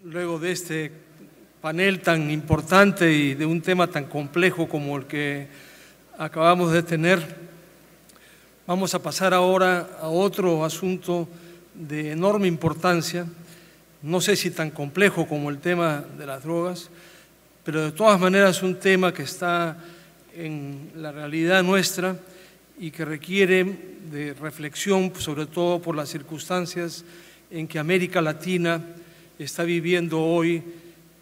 luego de este panel tan importante y de un tema tan complejo como el que acabamos de tener, vamos a pasar ahora a otro asunto de enorme importancia, no sé si tan complejo como el tema de las drogas, pero de todas maneras un tema que está en la realidad nuestra y que requiere de reflexión, sobre todo por las circunstancias en que América Latina está viviendo hoy,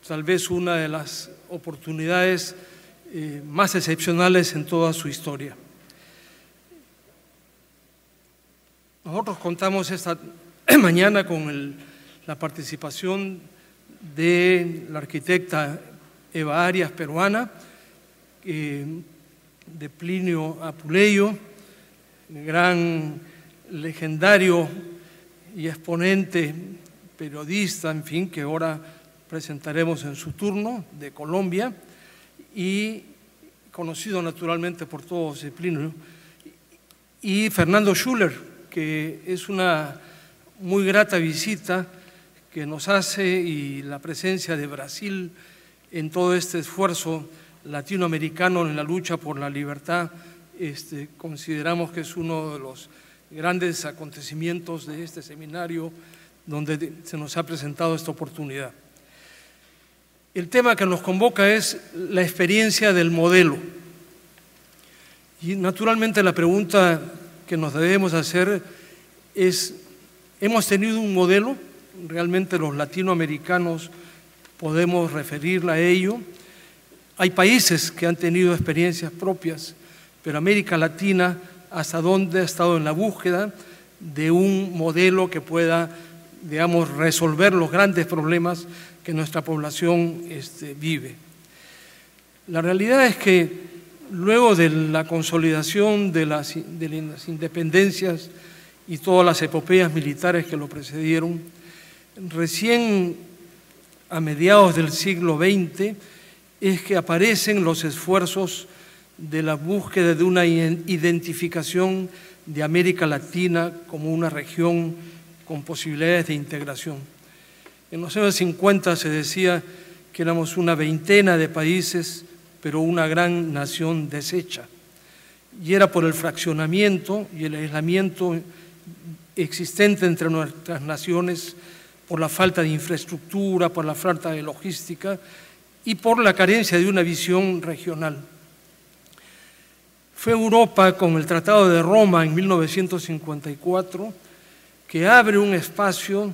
tal vez una de las oportunidades más excepcionales en toda su historia. Nosotros contamos esta mañana con la participación de la arquitecta Eva Arias, peruana, de Plinio Apuleyo, gran legendario y exponente periodista, en fin, que ahora presentaremos en su turno, de Colombia, y conocido naturalmente por todos, Plinio, y Fernando Schuller, que es una muy grata visita que nos hace, y la presencia de Brasil en todo este esfuerzo latinoamericano en la lucha por la libertad. Consideramos que es uno de los grandes acontecimientos de este seminario donde se nos ha presentado esta oportunidad. El tema que nos convoca es la experiencia del modelo. Y naturalmente la pregunta que nos debemos hacer es, ¿hemos tenido un modelo? ¿Realmente los latinoamericanos podemos referirla a ello? Hay países que han tenido experiencias propias, pero América Latina, ¿hasta dónde ha estado en la búsqueda de un modelo que pueda, digamos, resolver los grandes problemas que nuestra población vive? La realidad es que luego de la consolidación de las independencias y todas las epopeyas militares que lo precedieron, recién a mediados del siglo XX es que aparecen los esfuerzos de la búsqueda de una identificación de América Latina como una región con posibilidades de integración. En los años 50 se decía que éramos una veintena de países, pero una gran nación deshecha. Y era por el fraccionamiento y el aislamiento existente entre nuestras naciones, por la falta de infraestructura, por la falta de logística y por la carencia de una visión regional. Fue Europa, con el Tratado de Roma en 1954, que abre un espacio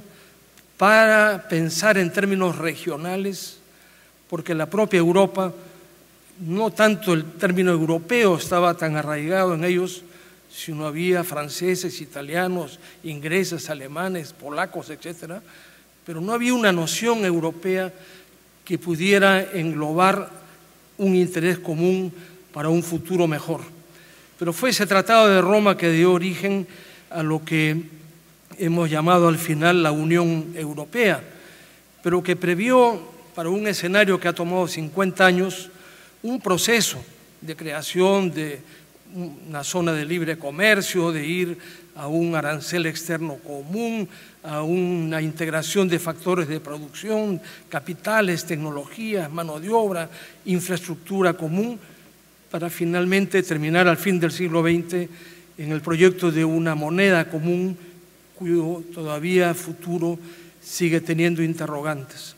para pensar en términos regionales, porque la propia Europa, no tanto el término europeo estaba tan arraigado en ellos, sino había franceses, italianos, ingleses, alemanes, polacos, etcétera, pero no había una noción europea que pudiera englobar un interés común para un futuro mejor. Pero fue ese Tratado de Roma que dio origen a lo que hemos llamado al final la Unión Europea, pero que previó, para un escenario que ha tomado 50 años, un proceso de creación de una zona de libre comercio, de ir a un arancel externo común, a una integración de factores de producción, capitales, tecnologías, mano de obra, infraestructura común, para finalmente terminar al fin del siglo XX en el proyecto de una moneda común cuyo todavía futuro sigue teniendo interrogantes.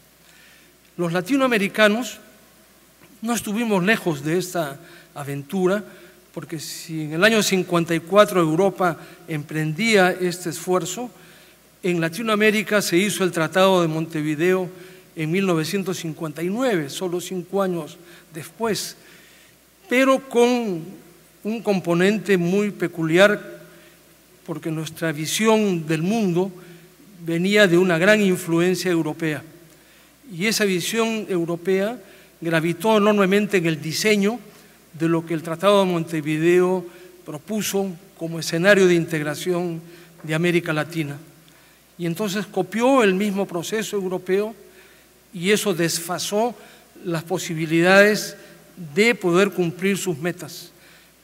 Los latinoamericanos no estuvimos lejos de esta aventura, porque si en el año 54 Europa emprendía este esfuerzo, en Latinoamérica se hizo el Tratado de Montevideo en 1959, solo 5 años después, pero con un componente muy peculiar, porque nuestra visión del mundo venía de una gran influencia europea. Y esa visión europea gravitó enormemente en el diseño de lo que el Tratado de Montevideo propuso como escenario de integración de América Latina. Y entonces copió el mismo proceso europeo y eso desfasó las posibilidades de poder cumplir sus metas.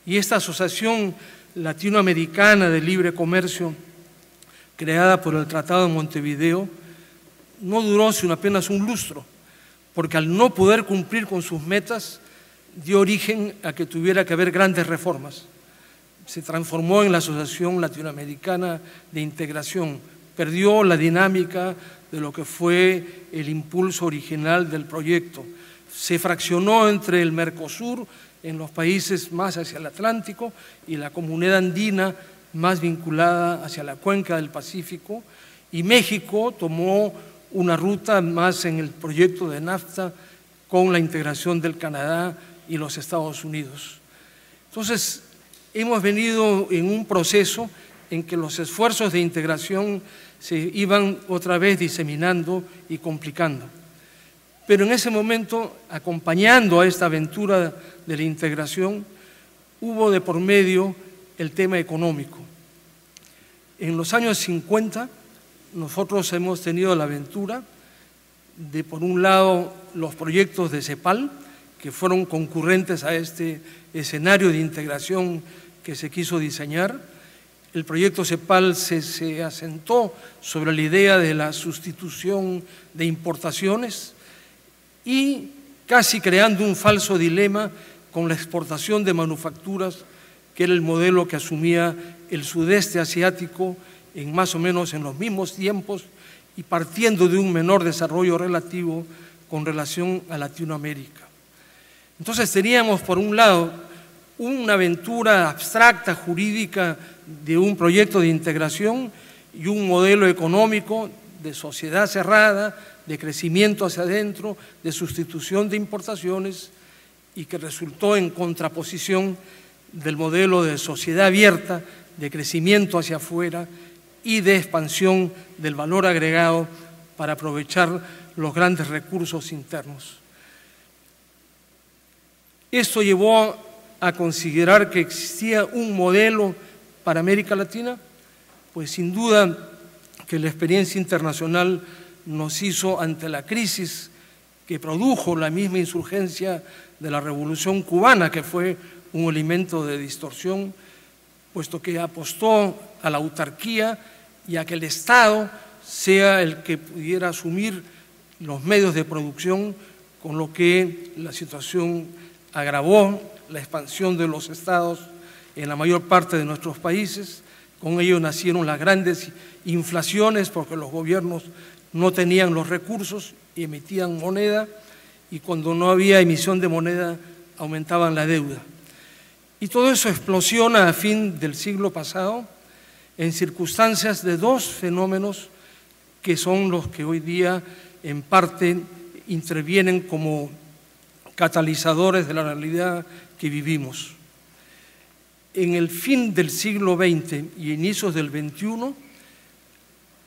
Y esta Asociación Latinoamericana de Libre Comercio, creada por el Tratado de Montevideo, no duró sino apenas un lustro, porque al no poder cumplir con sus metas, dio origen a que tuviera que haber grandes reformas. Se transformó en la Asociación Latinoamericana de Integración, perdió la dinámica de lo que fue el impulso original del proyecto. Se fraccionó entre el Mercosur, en los países más hacia el Atlántico, y la Comunidad Andina, más vinculada hacia la cuenca del Pacífico, y México tomó una ruta más en el proyecto de NAFTA con la integración del Canadá y los Estados Unidos. Entonces, hemos venido en un proceso en que los esfuerzos de integración se iban otra vez diseminando y complicando. Pero en ese momento, acompañando a esta aventura de la integración, hubo de por medio el tema económico. En los años 50, nosotros hemos tenido la aventura de, por un lado, los proyectos de CEPAL, que fueron concurrentes a este escenario de integración que se quiso diseñar. El proyecto CEPAL se asentó sobre la idea de la sustitución de importaciones y casi creando un falso dilema con la exportación de manufacturas, que era el modelo que asumía el sudeste asiático en más o menos en los mismos tiempos y partiendo de un menor desarrollo relativo con relación a Latinoamérica. Entonces teníamos, por un lado, una aventura abstracta, jurídica, de un proyecto de integración y un modelo económico de sociedad cerrada, de crecimiento hacia adentro, de sustitución de importaciones, y que resultó en contraposición del modelo de sociedad abierta, de crecimiento hacia afuera y de expansión del valor agregado para aprovechar los grandes recursos internos. Esto llevó a considerar que existía un modelo para América Latina, pues sin duda que la experiencia internacional nos hizo, ante la crisis que produjo la misma insurgencia de la Revolución Cubana, que fue un elemento de distorsión, puesto que apostó a la autarquía y a que el Estado sea el que pudiera asumir los medios de producción, con lo que la situación agravó la expansión de los estados en la mayor parte de nuestros países. Con ello nacieron las grandes inflaciones, porque los gobiernos no tenían los recursos y emitían moneda, y cuando no había emisión de moneda aumentaban la deuda. Y todo eso explosiona a fin del siglo pasado en circunstancias de dos fenómenos que son los que hoy día en parte intervienen como catalizadores de la realidad que vivimos. En el fin del siglo XX y inicios del XXI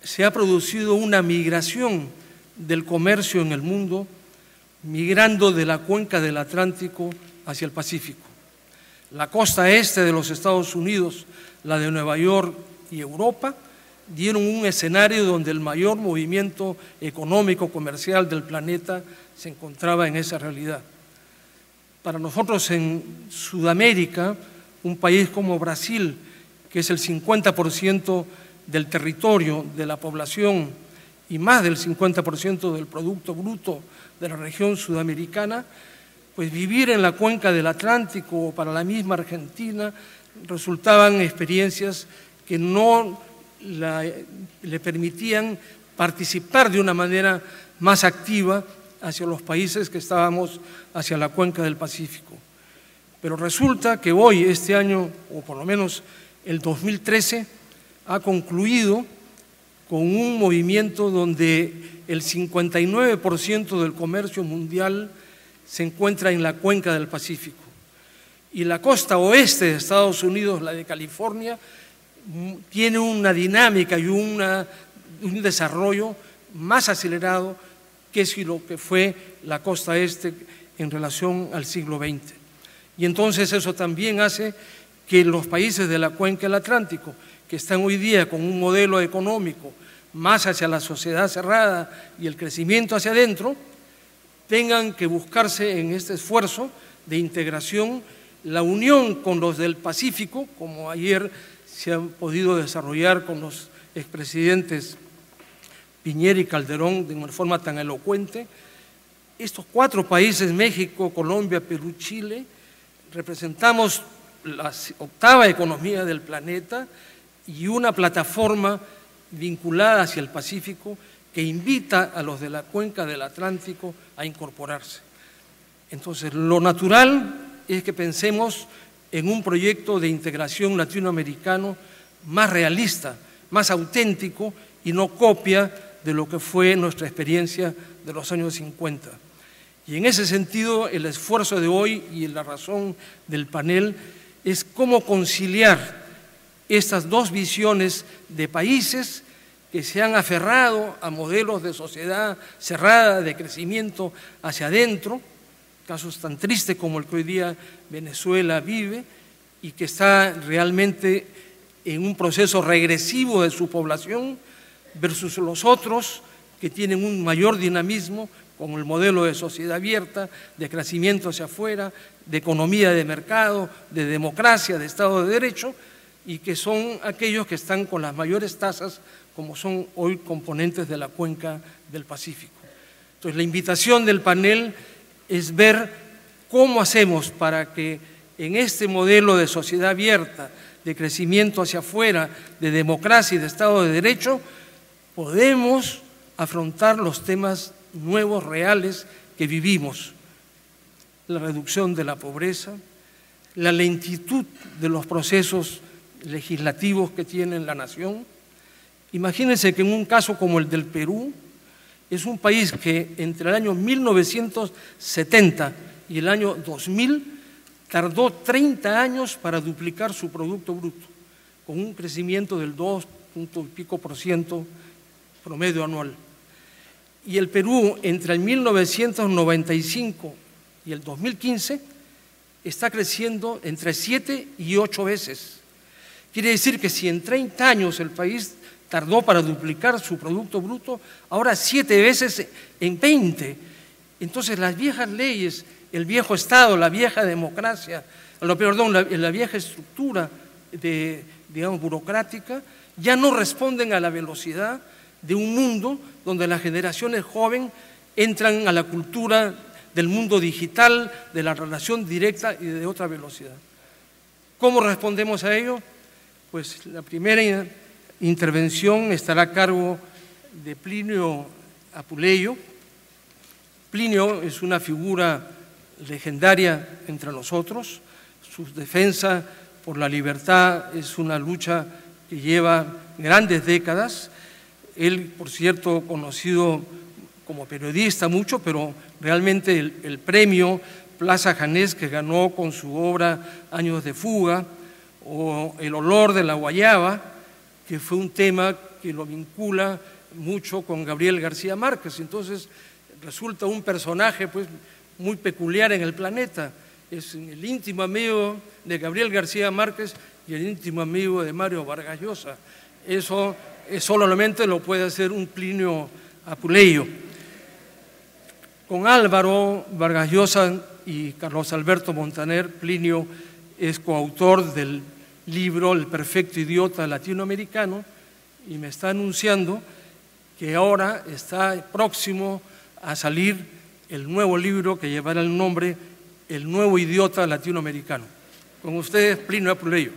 se ha producido una migración del comercio en el mundo, migrando de la cuenca del Atlántico hacia el Pacífico. La costa este de los Estados Unidos, la de Nueva York y Europa, dieron un escenario donde el mayor movimiento económico comercial del planeta se encontraba en esa realidad. Para nosotros en Sudamérica, un país como Brasil, que es el 50% del territorio, de la población y más del 50% del Producto Bruto de la región sudamericana, pues vivir en la cuenca del Atlántico o para la misma Argentina resultaban experiencias que no le permitían participar de una manera más activa hacia los países que estábamos hacia la cuenca del Pacífico. Pero resulta que hoy, este año, o por lo menos el 2013, ha concluido con un movimiento donde el 59% del comercio mundial se encuentra en la cuenca del Pacífico. Y la costa oeste de Estados Unidos, la de California, tiene una dinámica y un desarrollo más acelerado que lo que fue la costa este en relación al siglo XX. Y entonces eso también hace que los países de la cuenca del Atlántico, que están hoy día con un modelo económico más hacia la sociedad cerrada y el crecimiento hacia adentro, tengan que buscarse en este esfuerzo de integración la unión con los del Pacífico, como ayer se ha podido desarrollar con los expresidentes Piñera y Calderón de una forma tan elocuente. Estos 4 países, México, Colombia, Perú, Chile, representamos la 8ª economía del planeta y una plataforma vinculada hacia el Pacífico que invita a los de la cuenca del Atlántico a incorporarse. Entonces, lo natural es que pensemos en un proyecto de integración latinoamericano más realista, más auténtico y no copia de lo que fue nuestra experiencia de los años 50. Y en ese sentido, el esfuerzo de hoy y la razón del panel es cómo conciliar estas 2 visiones de países que se han aferrado a modelos de sociedad cerrada, de crecimiento hacia adentro, casos tan tristes como el que hoy día Venezuela vive y que está realmente en un proceso regresivo de su población, versus los otros que tienen un mayor dinamismo con el modelo de sociedad abierta, de crecimiento hacia afuera, de economía de mercado, de democracia, de Estado de Derecho, y que son aquellos que están con las mayores tasas, como son hoy componentes de la cuenca del Pacífico. Entonces, la invitación del panel es ver cómo hacemos para que en este modelo de sociedad abierta, de crecimiento hacia afuera, de democracia y de Estado de Derecho, podemos afrontar los temas nuevos, reales, que vivimos. La reducción de la pobreza, la lentitud de los procesos legislativos que tiene la nación. Imagínense que en un caso como el del Perú, es un país que entre el año 1970 y el año 2000 tardó 30 años para duplicar su Producto Bruto, con un crecimiento del 2 punto y pico % promedio anual. Y el Perú, entre el 1995 y el 2015, está creciendo entre 7 y 8 veces. Quiere decir que si en 30 años el país tardó para duplicar su Producto Bruto, ahora 7 veces en 20. Entonces las viejas leyes, el viejo Estado, la vieja democracia, la vieja estructura burocrática, ya no responden a la velocidad de un mundo donde las generaciones jóvenes entran a la cultura del mundo digital, de la relación directa y de otra velocidad. ¿Cómo respondemos a ello? Pues la primera intervención estará a cargo de Plinio Apuleyo. Plinio es una figura legendaria entre nosotros. Su defensa por la libertad es una lucha que lleva grandes décadas. Él, por cierto, conocido como periodista mucho, pero realmente el premio Plaza Janés que ganó con su obra Años de Fuga, o El olor de la guayaba, que fue un tema que lo vincula mucho con Gabriel García Márquez. Entonces resulta un personaje pues muy peculiar en el planeta. Es el íntimo amigo de Gabriel García Márquez y el íntimo amigo de Mario Vargas Llosa. Eso solamente lo puede hacer un Plinio Apuleyo. Con Álvaro Vargas Llosa y Carlos Alberto Montaner, Plinio es coautor del libro El perfecto idiota latinoamericano y me está anunciando que ahora está próximo a salir el nuevo libro que llevará el nombre El nuevo idiota latinoamericano. Con ustedes, Plinio Apuleyo.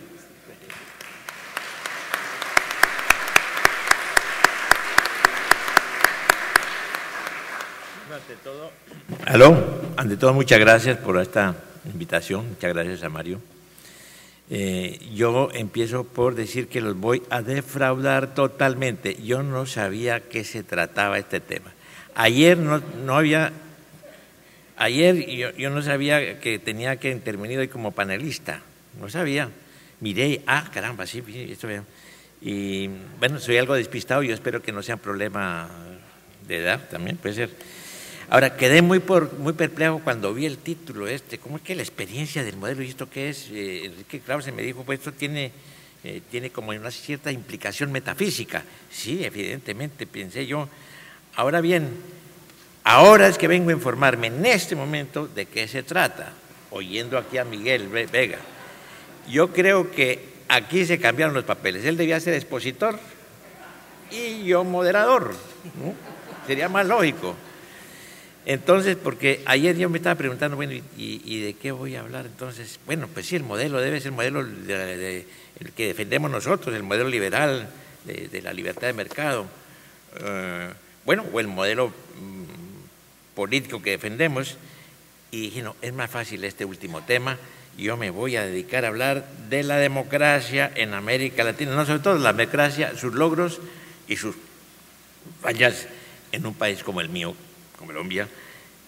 Ante todo, muchas gracias por esta invitación, muchas gracias a Mario. Yo empiezo por decir que los voy a defraudar totalmente. Yo no sabía qué se trataba este tema. Ayer yo no sabía que tenía que intervenir hoy como panelista, no sabía. Miré, caramba, sí, esto veo. Y bueno, soy algo despistado, yo espero que no sea un problema de edad, también puede ser. Ahora, quedé muy perplejo cuando vi el título ¿cómo es que la experiencia del modelo? ¿Y esto qué es? Enrique Krause me dijo, pues esto tiene como una cierta implicación metafísica. Sí, evidentemente, pensé yo. Ahora bien, ahora es que vengo a informarme en este momento de qué se trata, oyendo aquí a Miguel Vega. Yo creo que aquí se cambiaron los papeles. Él debía ser expositor y yo moderador, ¿no? Sería más lógico. Entonces, porque ayer yo me estaba preguntando, bueno, ¿y de qué voy a hablar? Entonces, bueno, pues sí, el modelo debe ser el modelo el que defendemos nosotros, el modelo liberal de la libertad de mercado. Bueno, o el modelo político que defendemos. Y dije, no, es más fácil este último tema. Yo me voy a dedicar a hablar de la democracia en América Latina, no sobre todo la democracia, sus logros y sus fallas en un país como el mío, Colombia,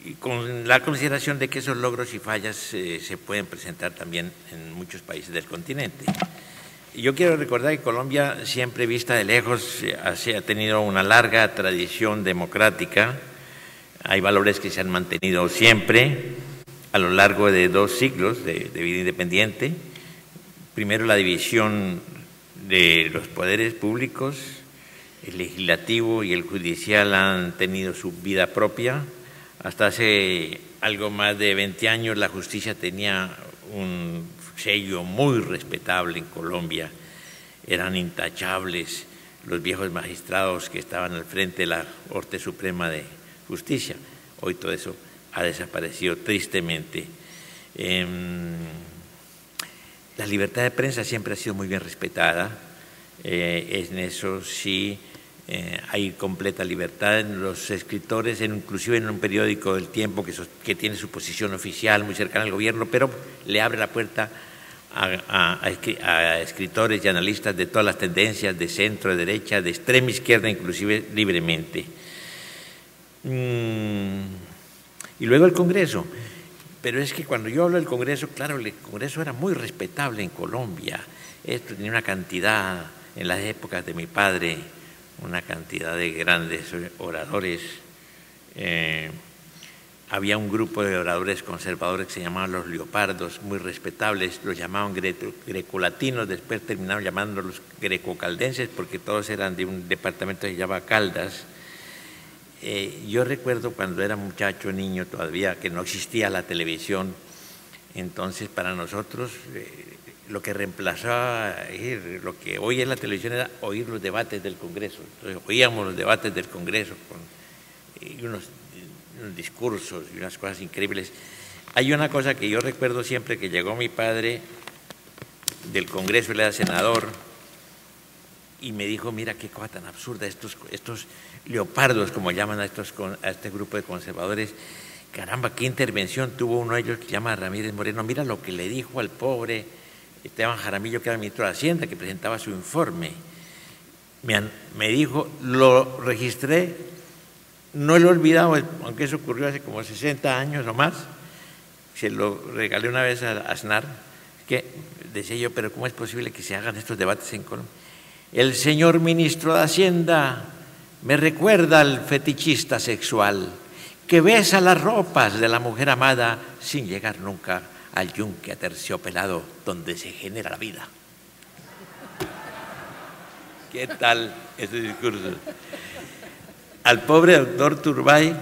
y con la consideración de que esos logros y fallas se pueden presentar también en muchos países del continente. Y yo quiero recordar que Colombia, siempre vista de lejos, ha tenido una larga tradición democrática. Hay valores que se han mantenido siempre a lo largo de 2 siglos de vida independiente. Primero, la división de los poderes públicos, el legislativo y el judicial han tenido su vida propia. Hasta hace algo más de 20 años la justicia tenía un sello muy respetable en Colombia. Eran intachables los viejos magistrados que estaban al frente de la Corte Suprema de Justicia. Hoy todo eso ha desaparecido tristemente. La libertad de prensa siempre ha sido muy bien respetada. En eso sí hay completa libertad en los escritores, inclusive en un periódico del Tiempo que tiene su posición oficial muy cercana al gobierno, pero le abre la puerta a escritores y analistas de todas las tendencias, de centro, de derecha, de extrema izquierda, inclusive libremente. Y luego el Congreso. Pero es que cuando yo hablo del Congreso, claro, el Congreso era muy respetable en Colombia. Esto tenía una cantidad, en las épocas de mi padre, una cantidad de grandes oradores. Había un grupo de oradores conservadores que se llamaban los leopardos, muy respetables, los llamaban grecolatinos, después terminaron llamándolos grecocaldenses porque todos eran de un departamento que se llamaba Caldas. Yo recuerdo cuando era muchacho, niño todavía, que no existía la televisión, entonces para nosotros lo que reemplazaba lo que hoy es la televisión era oír los debates del Congreso. Entonces oíamos los debates del Congreso con unos discursos y unas cosas increíbles. Hay una cosa que yo recuerdo siempre, que llegó mi padre del Congreso, él era senador, y me dijo, mira qué cosa tan absurda, estos leopardos, como llaman a este grupo de conservadores, caramba, qué intervención tuvo uno de ellos que se llama Ramírez Moreno, mira lo que le dijo al pobre Esteban Jaramillo, que era ministro de Hacienda, que presentaba su informe. Me dijo, lo registré, no lo he olvidado, aunque eso ocurrió hace como 60 años o más, se lo regalé una vez a Aznar, que decía yo, pero ¿cómo es posible que se hagan estos debates en Colombia? El señor ministro de Hacienda me recuerda al fetichista sexual que besa las ropas de la mujer amada sin llegar nunca al yunque aterciopelado donde se genera la vida. ¿Qué tal ese discurso? Al pobre doctor Turbay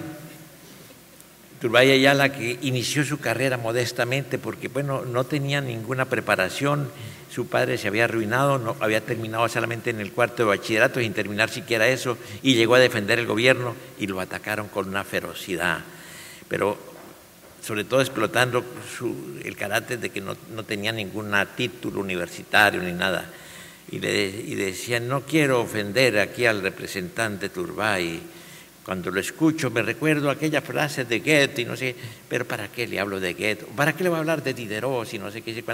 Ayala, que inició su carrera modestamente porque, bueno, no tenía ninguna preparación, su padre se había arruinado, no, había terminado solamente en el 4º de bachillerato sin terminar siquiera eso, y llegó a defender el gobierno y lo atacaron con una ferocidad, pero sobre todo explotando el carácter de que no tenía ningún título universitario ni nada, y decían, no quiero ofender aquí al representante Turbay. Cuando lo escucho me recuerdo aquella frase de Goethe y no sé, pero ¿para qué le hablo de Goethe? ¿Para qué le voy a hablar de Diderot y no sé qué?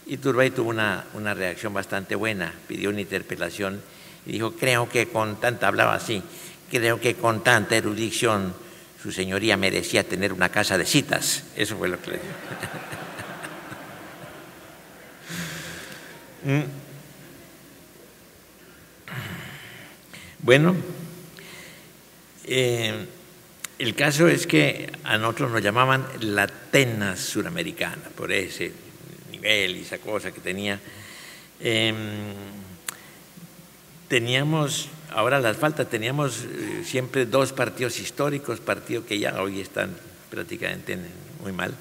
Y Turbay tuvo una reacción bastante buena, pidió una interpelación y dijo, creo que con tanta erudición su señoría merecía tener una casa de citas. Eso fue lo que le dijo. Bueno, el caso es que a nosotros nos llamaban la Atenas suramericana, por ese nivel y esa cosa que tenía. Teníamos, ahora las faltas, teníamos siempre 2 partidos históricos, partidos que ya hoy están prácticamente muy mal,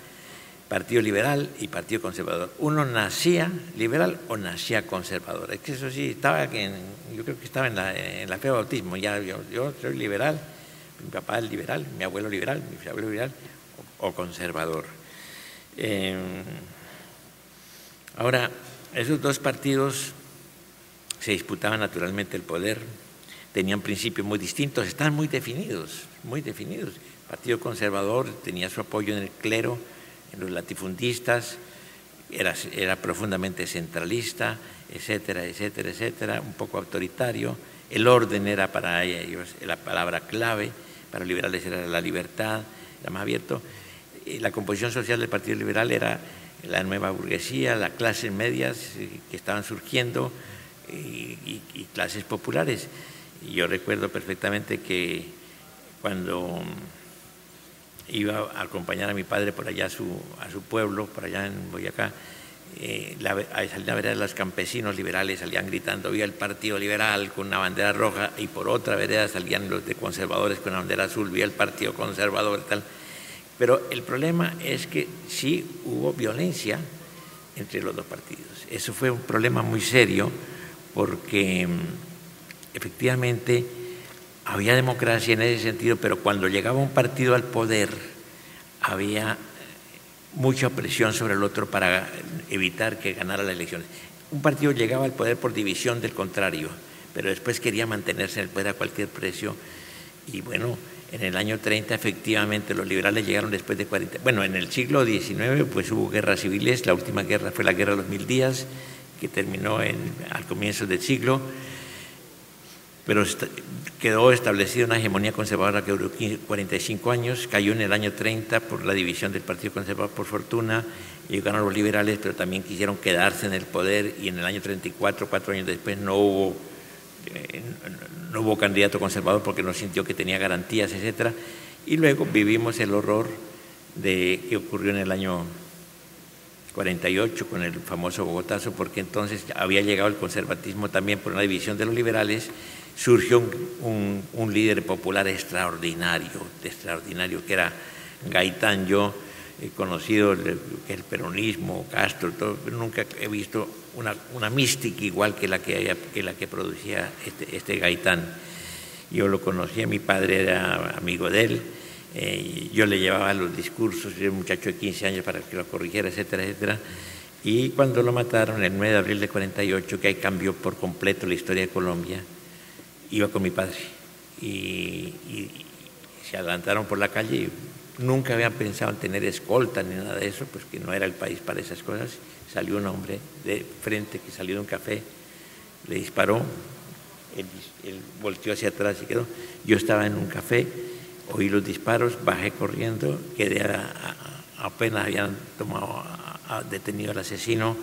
Partido Liberal y Partido Conservador. Uno nacía liberal o nacía conservador. Es que eso sí, yo creo que estaba en la fe de bautismo. Ya, yo soy liberal, mi papá es liberal, mi abuelo liberal, mi abuelo liberal o conservador. Ahora, esos dos partidos se disputaban naturalmente el poder, tenían principios muy distintos, estaban muy definidos, muy definidos. El Partido Conservador tenía su apoyo en el clero, en los latifundistas, era profundamente centralista, etcétera, etcétera, etcétera, un poco autoritario. El orden era para ellos la palabra clave, para los liberales era la libertad, era más abierto. La composición social del Partido Liberal era la nueva burguesía, las clases medias que estaban surgiendo y clases populares. Y yo recuerdo perfectamente que cuando iba a acompañar a mi padre por allá a su pueblo, por allá en Boyacá, salían a ver a los campesinos liberales, salían gritando "viva el Partido Liberal" con una bandera roja, y por otra vereda salían los de conservadores con una bandera azul, "viva el Partido Conservador", tal. Pero el problema es que sí hubo violencia entre los dos partidos. Eso fue un problema muy serio porque efectivamente había democracia en ese sentido, pero cuando llegaba un partido al poder había mucha presión sobre el otro para evitar que ganara las elecciones. Un partido llegaba al poder por división del contrario, pero después quería mantenerse en el poder a cualquier precio. Y bueno, en el año 30 efectivamente los liberales llegaron después de 40. Bueno, en el siglo XIX pues hubo guerras civiles, la última guerra fue la Guerra de los 1000 días, que terminó al comienzo del siglo, pero quedó establecida una hegemonía conservadora que duró 45 años, cayó en el año 30 por la división del Partido Conservador por fortuna, llegaron los liberales, pero también quisieron quedarse en el poder, y en el año 34, 4 años después, no hubo candidato conservador porque no sintió que tenía garantías, etcétera. Y luego vivimos el horror que ocurrió en el año 48 con el famoso Bogotazo, porque entonces había llegado el conservatismo también por una división de los liberales. Surgió un líder popular extraordinario, que era Gaitán. Yo he conocido el peronismo, Castro, todo, pero nunca he visto una mística igual que la que producía este Gaitán. Yo lo conocía, mi padre era amigo de él, yo le llevaba los discursos, yo era un muchacho de 15 años para que lo corrigiera, etcétera, etcétera. Y cuando lo mataron el 9 de abril de 48, que ahí cambió por completo la historia de Colombia, iba con mi padre y se adelantaron por la calle y nunca habían pensado en tener escolta ni nada de eso, pues que no era el país para esas cosas. Salió un hombre de frente que salió de un café, le disparó, él volteó hacia atrás y quedó. Yo estaba en un café, oí los disparos, bajé corriendo, quedé apenas habían detenido al asesino,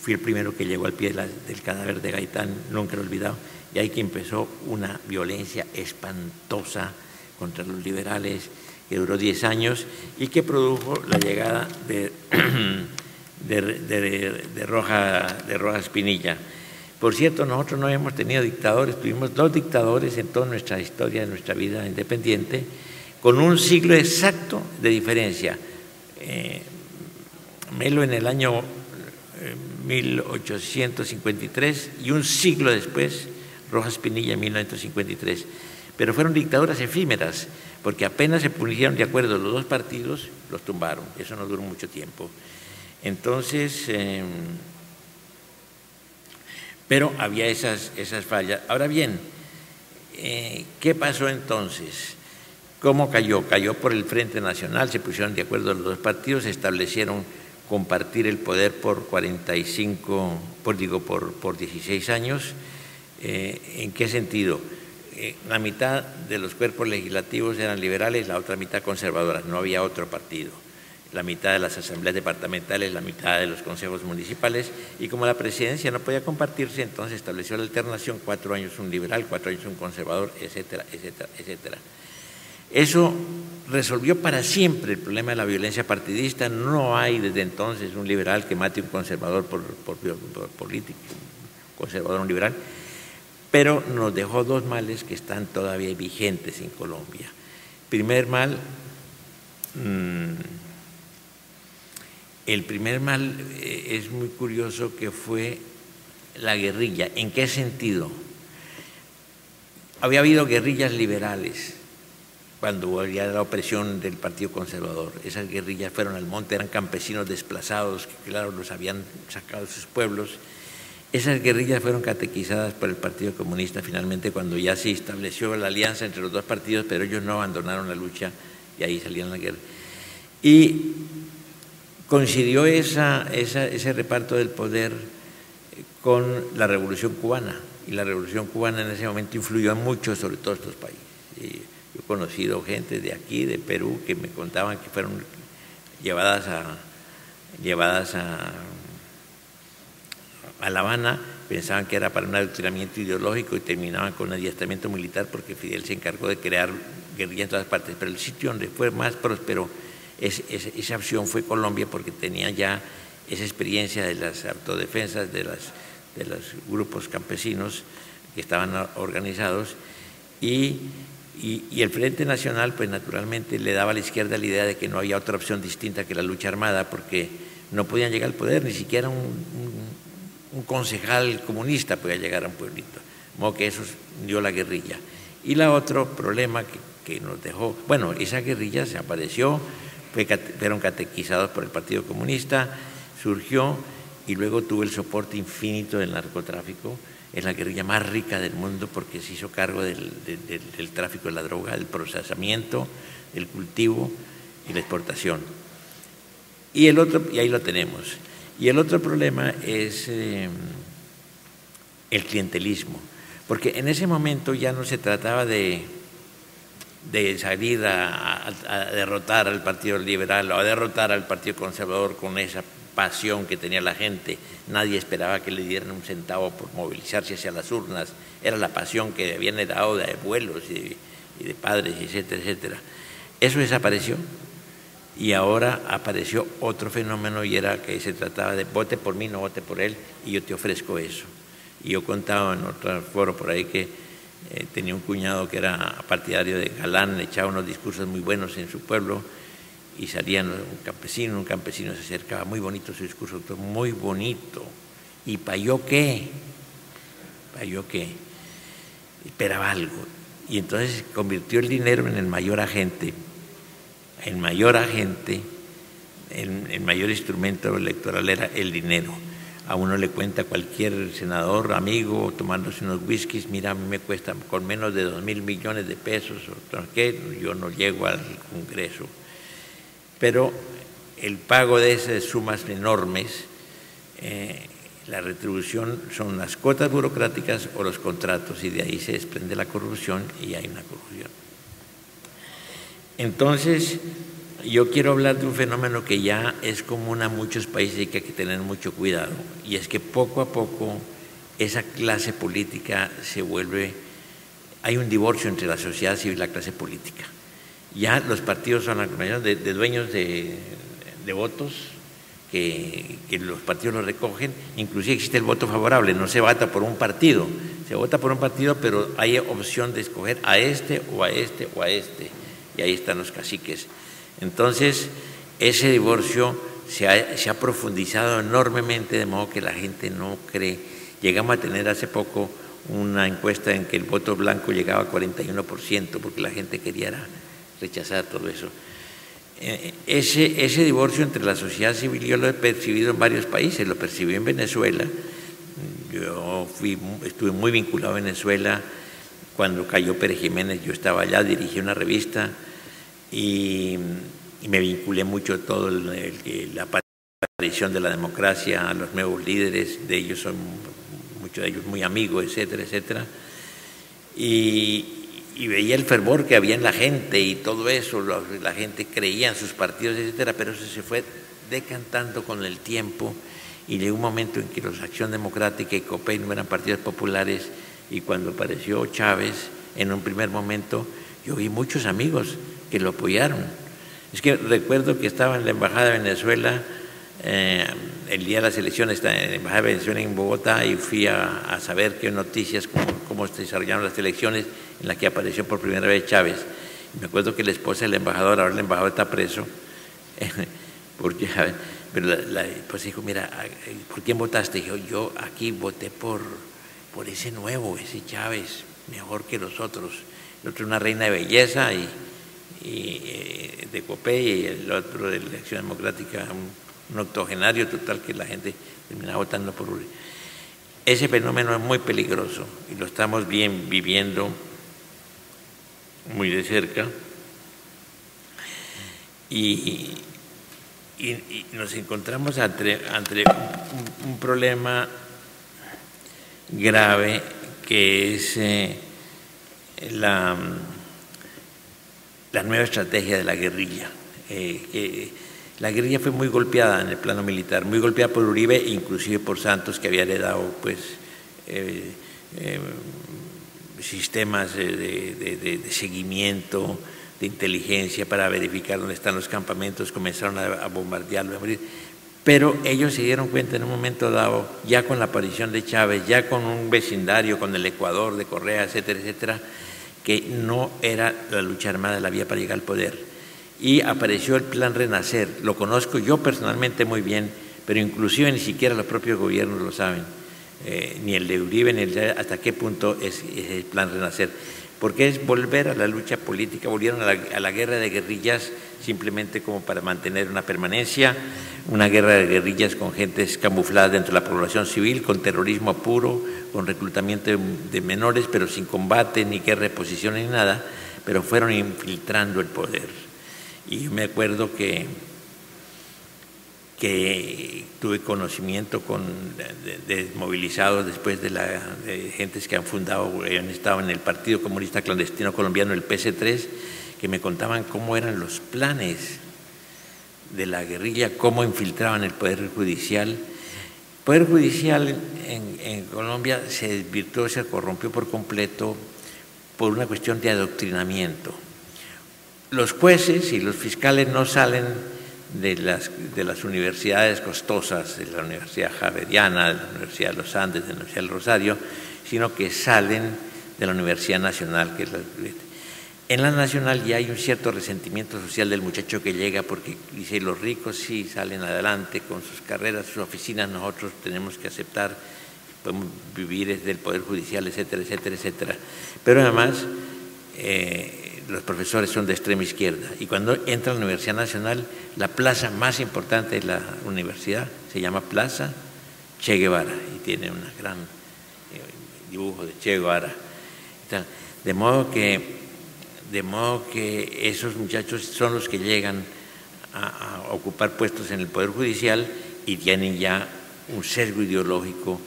fui el primero que llegó al pie del cadáver de Gaitán, nunca lo he olvidado, y ahí que empezó una violencia espantosa contra los liberales, que duró 10 años y que produjo la llegada de Rojas Pinilla. Por cierto, nosotros no hemos tenido dictadores, tuvimos 2 dictadores en toda nuestra historia, en nuestra vida independiente, con un siglo exacto de diferencia. Melo en el año 1853 y un siglo después Rojas Pinilla en 1953. Pero fueron dictaduras efímeras, porque apenas se pusieron de acuerdo los dos partidos, los tumbaron. Eso no duró mucho tiempo. Entonces, pero había esas fallas. Ahora bien, ¿qué pasó entonces? ¿Cómo cayó? Cayó por el Frente Nacional, se pusieron de acuerdo los dos partidos, establecieron compartir el poder por 16 años. ¿En qué sentido? La mitad de los cuerpos legislativos eran liberales, la otra mitad conservadoras, no había otro partido. La mitad de las asambleas departamentales, la mitad de los consejos municipales, y como la presidencia no podía compartirse, entonces estableció la alternación: 4 años un liberal, 4 años un conservador, etcétera, etcétera, etcétera. Eso resolvió para siempre el problema de la violencia partidista. No hay desde entonces un liberal que mate a un conservador por político, un conservador o un liberal, pero nos dejó 2 males que están todavía vigentes en Colombia. Primer mal, El primer mal es muy curioso, que fue la guerrilla. ¿En qué sentido? Había habido guerrillas liberales cuando había la opresión del Partido Conservador. Esas guerrillas fueron al monte, eran campesinos desplazados que, claro, los habían sacado de sus pueblos. Esas guerrillas fueron catequizadas por el Partido Comunista finalmente cuando ya se estableció la alianza entre los dos partidos, pero ellos no abandonaron la lucha y ahí salían la guerra. Y coincidió ese reparto del poder con la Revolución Cubana, y la Revolución Cubana en ese momento influyó mucho sobre todos estos países. Y yo he conocido gente de aquí, de Perú, que me contaban que fueron llevadas a La Habana, pensaban que era para un adoctrinamiento ideológico y terminaban con un adiestramiento militar, porque Fidel se encargó de crear guerrillas en todas partes. Pero el sitio donde fue más próspero esa opción fue Colombia, porque tenía ya esa experiencia de las autodefensas de los grupos campesinos que estaban organizados, y el Frente Nacional, pues naturalmente le daba a la izquierda la idea de que no había otra opción distinta que la lucha armada, porque no podían llegar al poder, ni siquiera un concejal comunista podía llegar a un pueblito, de modo que eso dio la guerrilla. Y la otro problema que nos dejó, bueno, esa guerrilla se apareció, fueron catequizados por el Partido Comunista, surgió y luego tuvo el soporte infinito del narcotráfico. Es la guerrilla más rica del mundo porque se hizo cargo del tráfico de la droga, del procesamiento, del cultivo y la exportación. Y ahí lo tenemos. Y el otro problema es el clientelismo, porque en ese momento ya no se trataba de salir a derrotar al Partido Liberal o a derrotar al Partido Conservador con esa pasión que tenía la gente. Nadie esperaba que le dieran un centavo por movilizarse hacia las urnas. Era la pasión que habían heredado de abuelos y de padres, etcétera, etcétera. Eso desapareció y ahora apareció otro fenómeno, y era que se trataba de vote por mí, no vote por él, y yo te ofrezco eso. Y yo contaba en otro foro por ahí que tenía un cuñado que era partidario de Galán, le echaba unos discursos muy buenos en su pueblo, y salía un campesino se acercaba, muy bonito su discurso, doctor, muy bonito. ¿Y para yo qué? ¿Para yo qué? Esperaba algo. Y entonces convirtió el dinero en el mayor agente, el mayor instrumento electoral era el dinero. A uno le cuenta cualquier senador, amigo, tomándose unos whiskies, mira, a mí me cuesta con menos de 2.000 millones de pesos, ¿qué? Yo no llego al Congreso. Pero el pago de esas sumas enormes, la retribución son las cuotas burocráticas o los contratos, y de ahí se desprende la corrupción y hay una corrupción. Entonces, yo quiero hablar de un fenómeno que ya es común a muchos países y que hay que tener mucho cuidado, y es que poco a poco esa clase política se vuelve, hay un divorcio entre la sociedad civil y la clase política. Ya los partidos son la combinación de dueños de votos, que los partidos los recogen. Inclusive existe el voto favorable, no se vota por un partido, se vota por un partido, pero hay opción de escoger a este o a este o a este, y ahí están los caciques. Entonces, ese divorcio se ha profundizado enormemente, de modo que la gente no cree. Llegamos a tener hace poco una encuesta en que el voto blanco llegaba a 41%, porque la gente quería rechazar todo eso. Ese divorcio entre la sociedad civil yo lo he percibido en varios países, lo percibí en Venezuela. Yo estuve muy vinculado a Venezuela. Cuando cayó Pérez Jiménez yo estaba allá, dirigí una revista y me vinculé mucho a todo la aparición de la democracia, a los nuevos líderes, de ellos son muchos de ellos muy amigos, etcétera, etcétera. Y veía el fervor que había en la gente y todo eso, la gente creía en sus partidos, etcétera, pero eso se fue decantando con el tiempo, y llegó un momento en que los Acción Democrática y COPEI no eran partidos populares, y cuando apareció Chávez, en un primer momento, yo vi muchos amigos que lo apoyaron. Es que recuerdo que estaba en la Embajada de Venezuela, el día de las elecciones, estaba en la Embajada de Venezuela en Bogotá, y fui a saber qué noticias, cómo se desarrollaron las elecciones, en las que apareció por primera vez Chávez. Y me acuerdo que la esposa del embajador, ahora el embajador está preso, porque Pero pues dijo, mira, ¿por quién votaste? Dijo, yo aquí voté por ese nuevo, ese Chávez, mejor que los otros. El otro una reina de belleza y de Copé, y el otro de la Acción Democrática, un octogenario total, que la gente termina votando por Uribe. Ese fenómeno es muy peligroso y lo estamos viviendo muy de cerca, y nos encontramos ante un problema grave, que es la nueva estrategia de la guerrilla. La guerrilla fue muy golpeada en el plano militar, muy golpeada por Uribe, inclusive por Santos, que había heredado pues sistemas de seguimiento, de inteligencia para verificar dónde están los campamentos. Comenzaron a bombardearlo, a morir. Pero ellos se dieron cuenta en un momento dado, ya con la aparición de Chávez, ya con un vecindario, con el Ecuador de Correa, etcétera, etcétera, que no era la lucha armada la vía para llegar al poder. Y apareció el Plan Renacer. Lo conozco yo personalmente muy bien, pero inclusive ni siquiera los propios gobiernos lo saben, ni el de Uribe, ni el de hasta qué punto es el Plan Renacer. Porque es volver a la lucha política, volvieron a la guerra de guerrillas simplemente como para mantener una permanencia, una guerra de guerrillas con gentes camufladas dentro de la población civil, con terrorismo puro, con reclutamiento de menores, pero sin combate, ni guerra de posición, ni nada, pero fueron infiltrando el poder. Y yo me acuerdo que tuve conocimiento de movilizados después de gentes que han estado en el Partido Comunista Clandestino Colombiano, el PC3, que me contaban cómo eran los planes de la guerrilla, cómo infiltraban el Poder Judicial. El Poder Judicial en Colombia se desvirtuó, se corrompió por completo por una cuestión de adoctrinamiento. Los jueces y los fiscales no salen de las universidades costosas, de la Universidad Javeriana, de la Universidad de los Andes, de la Universidad del Rosario, sino que salen de la Universidad Nacional, que es en la Nacional ya hay un cierto resentimiento social del muchacho que llega, porque dice, los ricos sí salen adelante con sus carreras, sus oficinas, nosotros tenemos que aceptar, podemos vivir desde el Poder Judicial, etcétera, etcétera, etcétera. Pero además los profesores son de extrema izquierda, y cuando entra a la Universidad Nacional, la plaza más importante de la universidad se llama Plaza Che Guevara, y tiene un gran dibujo de Che Guevara. De modo que esos muchachos son los que llegan a ocupar puestos en el Poder Judicial y tienen ya un sesgo ideológico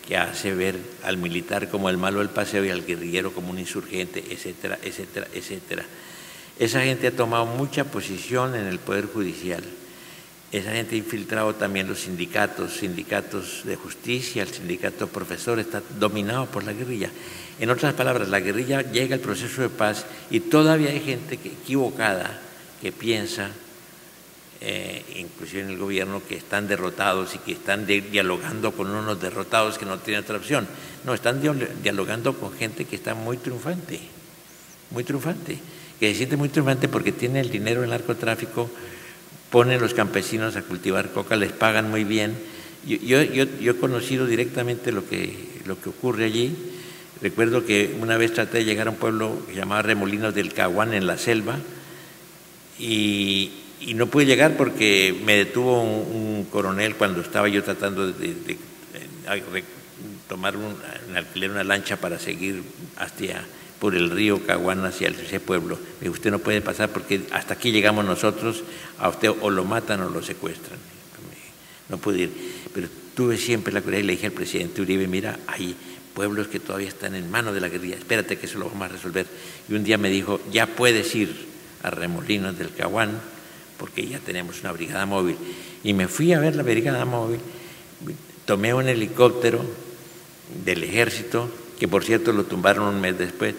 que hace ver al militar como el malo del paseo y al guerrillero como un insurgente, etcétera, etcétera, etcétera. Esa gente ha tomado mucha posición en el Poder Judicial. Esa gente ha infiltrado también los sindicatos de justicia, el sindicato de profesores, está dominado por la guerrilla. En otras palabras, la guerrilla llega al proceso de paz y todavía hay gente equivocada que piensa, inclusive en el gobierno, que están derrotados y que están dialogando con unos derrotados que no tienen otra opción. No, están dialogando con gente que está muy triunfante, que se siente muy triunfante porque tiene el dinero del narcotráfico, ponen los campesinos a cultivar coca, les pagan muy bien. Yo he conocido directamente lo que ocurre allí. Recuerdo que una vez traté de llegar a un pueblo que se llamaba Remolinos del Caguán, en la selva, y no pude llegar porque me detuvo un coronel cuando estaba yo tratando de tomar alquiler una lancha para seguir por el río Caguán hacia ese pueblo. Me dijo, usted no puede pasar porque hasta aquí llegamos nosotros, a usted o lo matan o lo secuestran. No pude ir, pero tuve siempre la curiosidad y le dije al presidente Uribe, mira, hay pueblos que todavía están en manos de la guerrilla, espérate que eso lo vamos a resolver. Y un día me dijo, ya puedes ir a Remolinos del Caguán, porque ya tenemos una brigada móvil. Y me fui a ver la brigada móvil, tomé un helicóptero del ejército, que por cierto lo tumbaron un mes después.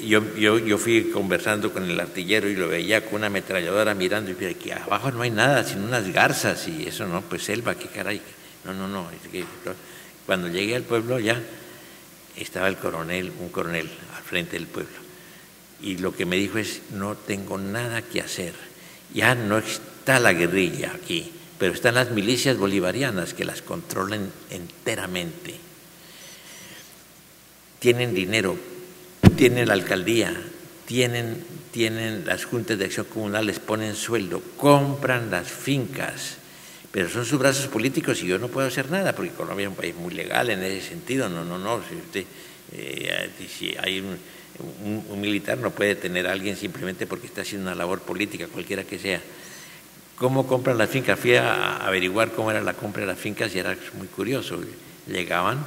Yo fui conversando con el artillero y lo veía con una ametralladora mirando, y que abajo no hay nada, sino unas garzas, y eso no, pues selva, qué caray. No. Cuando llegué al pueblo ya estaba un coronel al frente del pueblo. Y lo que me dijo es, no tengo nada que hacer, ya no está la guerrilla aquí, pero están las milicias bolivarianas que las controlan enteramente. Tienen dinero, tienen la alcaldía, tienen las juntas de acción comunal, les ponen sueldo, compran las fincas, pero son sus brazos políticos y yo no puedo hacer nada, porque Colombia es un país muy legal en ese sentido. No, si hay un militar no puede tener a alguien simplemente porque está haciendo una labor política, cualquiera que sea. ¿Cómo compran las fincas? Fui a averiguar cómo era la compra de las fincas y era muy curioso. Llegaban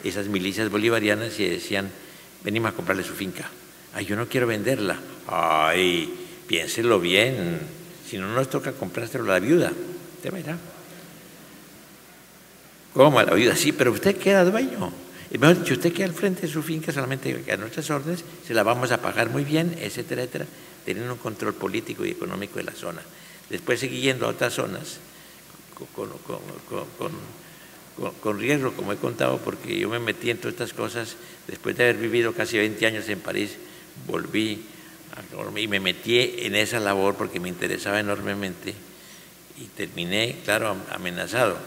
esas milicias bolivarianas y decían, venimos a comprarle su finca. Ay, yo no quiero venderla. Ay, piénselo bien, si no nos toca comprárselo a la viuda. Usted verá. ¿Cómo a la viuda? Sí, pero usted queda dueño. Mejor dicho, usted queda al frente de su finca, solamente a nuestras órdenes, se la vamos a pagar muy bien, etcétera, etcétera, teniendo un control político y económico de la zona. Después seguí yendo a otras zonas con riesgo, como he contado, porque yo me metí en todas estas cosas. Después de haber vivido casi 20 años en París, volví y me metí en esa labor porque me interesaba enormemente y terminé, claro, amenazado.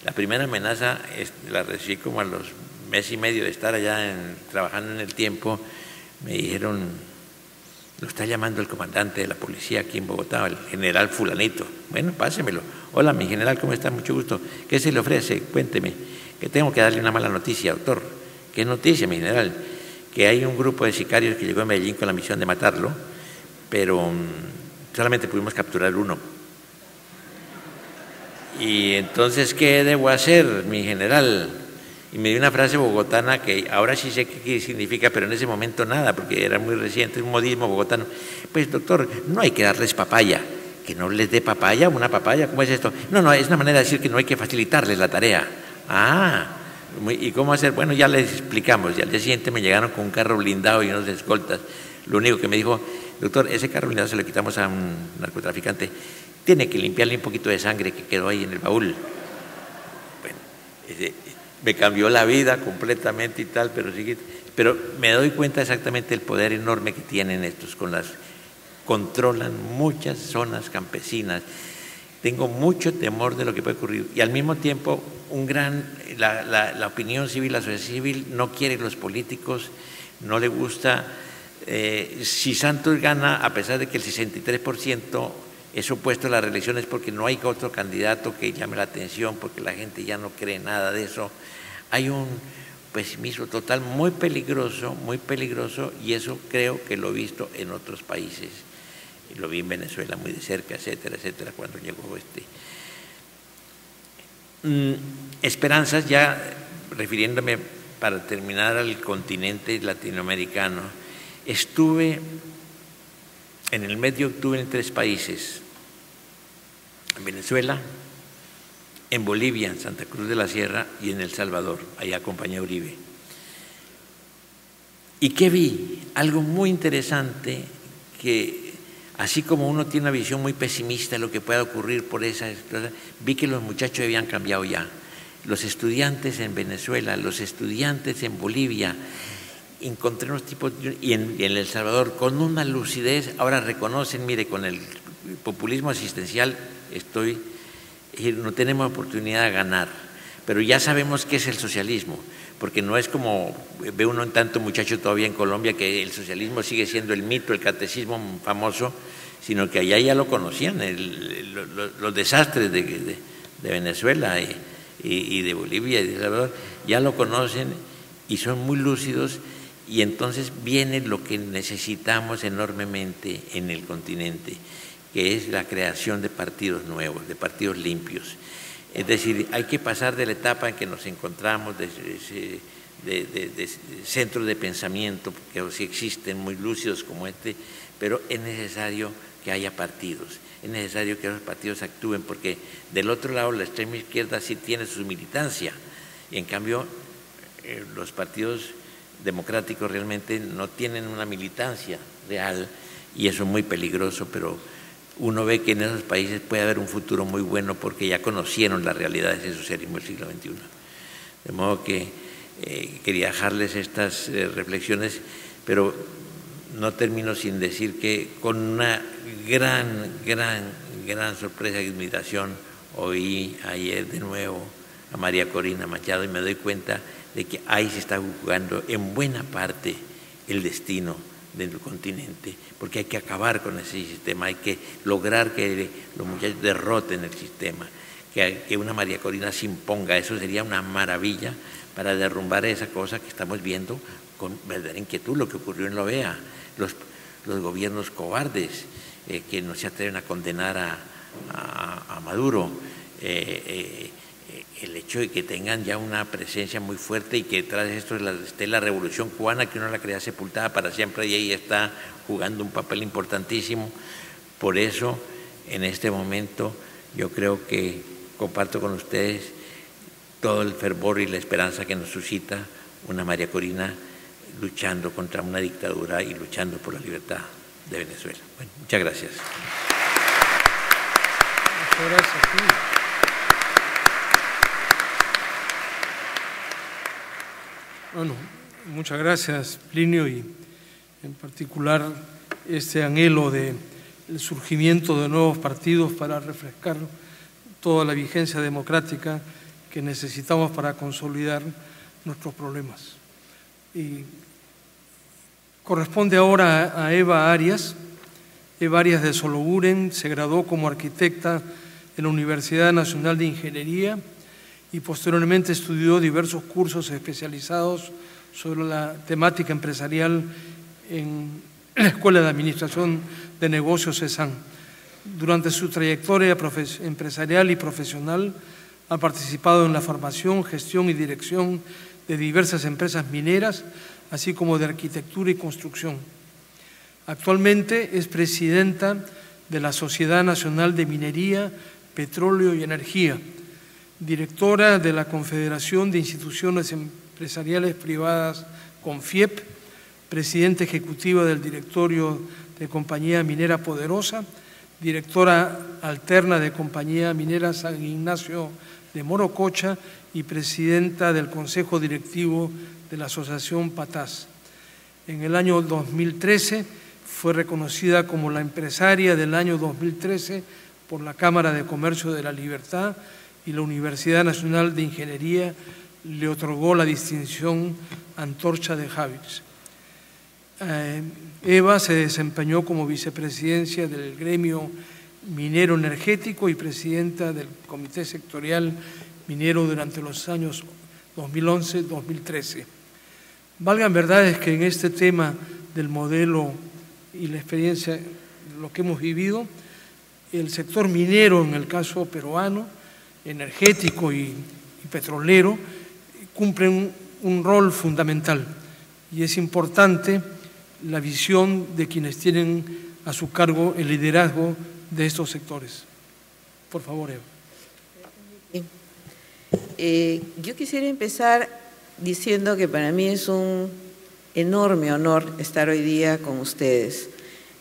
La primera amenaza la recibí como a los mes y medio de estar allá trabajando en el tiempo. Me dijeron, lo está llamando el comandante de la policía aquí en Bogotá, el general fulanito. Bueno, pásemelo. Hola, mi general, ¿cómo está? Mucho gusto. ¿Qué se le ofrece? Cuénteme. Que tengo que darle una mala noticia, doctor. ¿Qué noticia, mi general? Que hay un grupo de sicarios que llegó a Medellín con la misión de matarlo, pero solamente pudimos capturar uno. Y entonces, ¿qué debo hacer, mi general? Y me dio una frase bogotana que ahora sí sé qué significa, pero en ese momento nada, porque era muy reciente, un modismo bogotano. Pues, doctor, no hay que darles papaya. ¿Que no les dé papaya? ¿Una papaya? ¿Cómo es esto? No, es una manera de decir que no hay que facilitarles la tarea. ¿Y cómo hacer? Bueno, ya les explicamos. Y al día siguiente me llegaron con un carro blindado y unos escoltas. Lo único que me dijo, doctor, ese carro blindado se lo quitamos a un narcotraficante. Tiene que limpiarle un poquito de sangre que quedó ahí en el baúl. Bueno, me cambió la vida completamente y tal, pero me doy cuenta exactamente del poder enorme que tienen estos controlan muchas zonas campesinas. Tengo mucho temor de lo que puede ocurrir y al mismo tiempo la opinión civil, la sociedad civil no quiere los políticos, no le gusta. Si Santos gana, a pesar de que el 63% es opuesto a la reelección, es porque no hay otro candidato que llame la atención, porque la gente ya no cree nada de eso. Hay un pesimismo total muy peligroso, y eso creo que lo he visto en otros países. Lo vi en Venezuela muy de cerca, etcétera, etcétera, cuando llegó esperanzas, ya refiriéndome para terminar al continente latinoamericano. Estuve en el mes de octubre en 3 países, en Venezuela, en Bolivia, en Santa Cruz de la Sierra y en El Salvador. Ahí acompañé a Uribe. ¿Y qué vi? Algo muy interesante, que así como uno tiene una visión muy pesimista de lo que pueda ocurrir por esas cosas, vi que los muchachos habían cambiado ya. Los estudiantes en Venezuela, los estudiantes en Bolivia, encontré unos tipos, y en El Salvador, con una lucidez, ahora reconocen, mire, con el populismo asistencial no tenemos oportunidad de ganar, pero ya sabemos qué es el socialismo, porque no es como ve uno en tanto muchacho todavía en Colombia que el socialismo sigue siendo el mito, el catecismo famoso, sino que allá ya lo conocían, los desastres de Venezuela y de Bolivia y de El Salvador, ya lo conocen y son muy lúcidos, y entonces viene lo que necesitamos enormemente en el continente, que es la creación de partidos nuevos, de partidos limpios. Es decir, hay que pasar de la etapa en que nos encontramos de centros de pensamiento, que sí existen muy lúcidos como pero es necesario que haya partidos, es necesario que los partidos actúen, porque del otro lado la extrema izquierda sí tiene su militancia, y en cambio los partidos democráticos realmente no tienen una militancia real, y eso es muy peligroso, pero uno ve que en esos países puede haber un futuro muy bueno porque ya conocieron la realidad de ese socialismo del siglo XXI. De modo que quería dejarles estas reflexiones, pero no termino sin decir que con una gran sorpresa y admiración oí ayer de nuevo a María Corina Machado y me doy cuenta de que ahí se está jugando en buena parte el destino del continente, porque hay que acabar con ese sistema, hay que lograr que los muchachos derroten el sistema, que una María Corina se imponga. Eso sería una maravilla para derrumbar esa cosa que estamos viendo con verdadera inquietud, lo que ocurrió en la OEA, los gobiernos cobardes que no se atreven a condenar a Maduro, el hecho de que tengan ya una presencia muy fuerte y que tras esto esté la revolución cubana, que uno la crea sepultada para siempre y ahí está jugando un papel importantísimo. Por eso, en este momento, yo creo que comparto con ustedes todo el fervor y la esperanza que nos suscita una María Corina luchando contra una dictadura y luchando por la libertad de Venezuela. Bueno, muchas gracias. Muchas gracias. Sí. Bueno, muchas gracias, Plinio, y en particular este anhelo del surgimiento de nuevos partidos para refrescar toda la vigencia democrática que necesitamos para consolidar nuestros problemas. Y corresponde ahora a Eva Arias. Eva Arias de Sologuren se graduó como arquitecta en la Universidad Nacional de Ingeniería y posteriormente estudió diversos cursos especializados sobre la temática empresarial en la Escuela de Administración de Negocios ESAN. Durante su trayectoria empresarial y profesional ha participado en la formación, gestión y dirección de diversas empresas mineras, así como de arquitectura y construcción. Actualmente es presidenta de la Sociedad Nacional de Minería, Petróleo y Energía, directora de la Confederación de Instituciones Empresariales Privadas, CONFIEP, presidenta ejecutiva del directorio de Compañía Minera Poderosa, directora alterna de Compañía Minera San Ignacio de Morococha y presidenta del Consejo Directivo de la Asociación Patás. En el año 2013 fue reconocida como la empresaria del año 2013 por la Cámara de Comercio de la Libertad y la Universidad Nacional de Ingeniería le otorgó la distinción Antorcha de Javits. Eva se desempeñó como vicepresidencia del gremio minero energético y presidenta del Comité Sectorial Minero durante los años 2011-2013. Valgan verdades que en este tema del modelo y la experiencia, lo que hemos vivido, el sector minero, en el caso peruano, energético y petrolero, cumplen un rol fundamental y es importante la visión de quienes tienen a su cargo el liderazgo de estos sectores. Por favor, Eva. Yo quisiera empezar diciendo que para mí es un enorme honor estar hoy día con ustedes,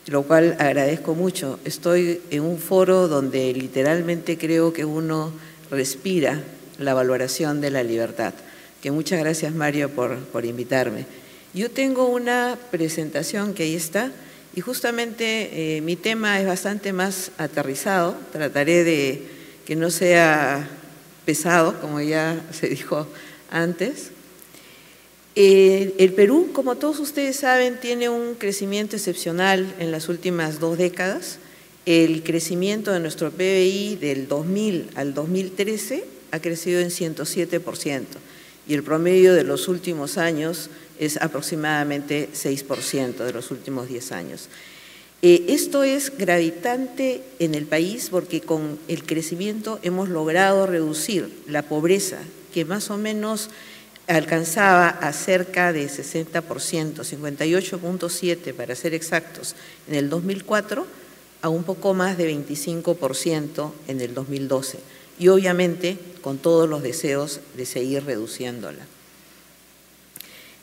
lo cual agradezco mucho. Estoy en un foro donde literalmente creo que uno respira la valoración de la libertad. Que muchas gracias, Mario, por invitarme. Yo tengo una presentación que ahí está y justamente mi tema es bastante más aterrizado. Trataré de que no sea pesado, como ya se dijo antes. El Perú, como todos ustedes saben, tiene un crecimiento excepcional en las últimas 2 décadas. El crecimiento de nuestro PBI del 2000 al 2013 ha crecido en 107% y el promedio de los últimos años es aproximadamente 6% de los últimos 10 años. Esto es gravitante en el país porque con el crecimiento hemos logrado reducir la pobreza, que más o menos alcanzaba a cerca de 60%, 58.7% para ser exactos, en el 2004, a un poco más de 25% en el 2012. Y obviamente con todos los deseos de seguir reduciéndola.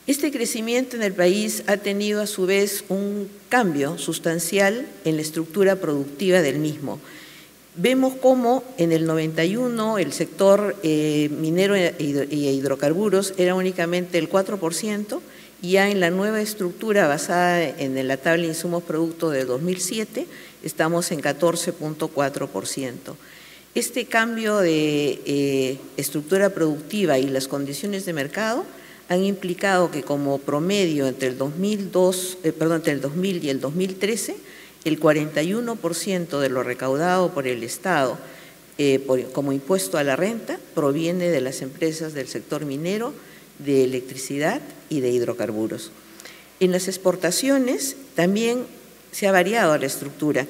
Este crecimiento en el país ha tenido a su vez un cambio sustancial en la estructura productiva del mismo. Vemos cómo en el 91 el sector minero y hidrocarburos era únicamente el 4% Ya en la nueva estructura basada en la tabla de insumos productos de 2007, estamos en 14.4%. Este cambio de estructura productiva y las condiciones de mercado han implicado que como promedio entre el 2000 y el 2013, el 41% de lo recaudado por el Estado como impuesto a la renta proviene de las empresas del sector minero, de electricidad y de hidrocarburos. En las exportaciones también se ha variado la estructura.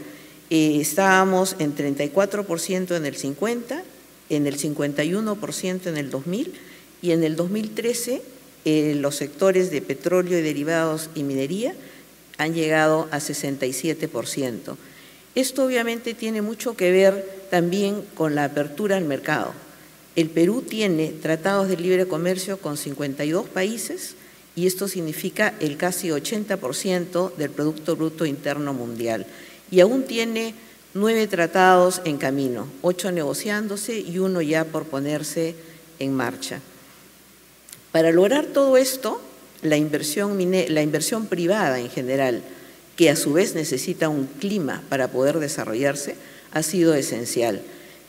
Estábamos en 34% en el 50, en el 51% en el 2000 y en el 2013 los sectores de petróleo y derivados y minería han llegado a 67%. Esto obviamente tiene mucho que ver también con la apertura al mercado. El Perú tiene tratados de libre comercio con 52 países y esto significa el casi 80% del Producto Bruto Interno Mundial. Y aún tiene 9 tratados en camino, 8 negociándose y 1 ya por ponerse en marcha. Para lograr todo esto, la inversión privada en general, que a su vez necesita un clima para poder desarrollarse, ha sido esencial.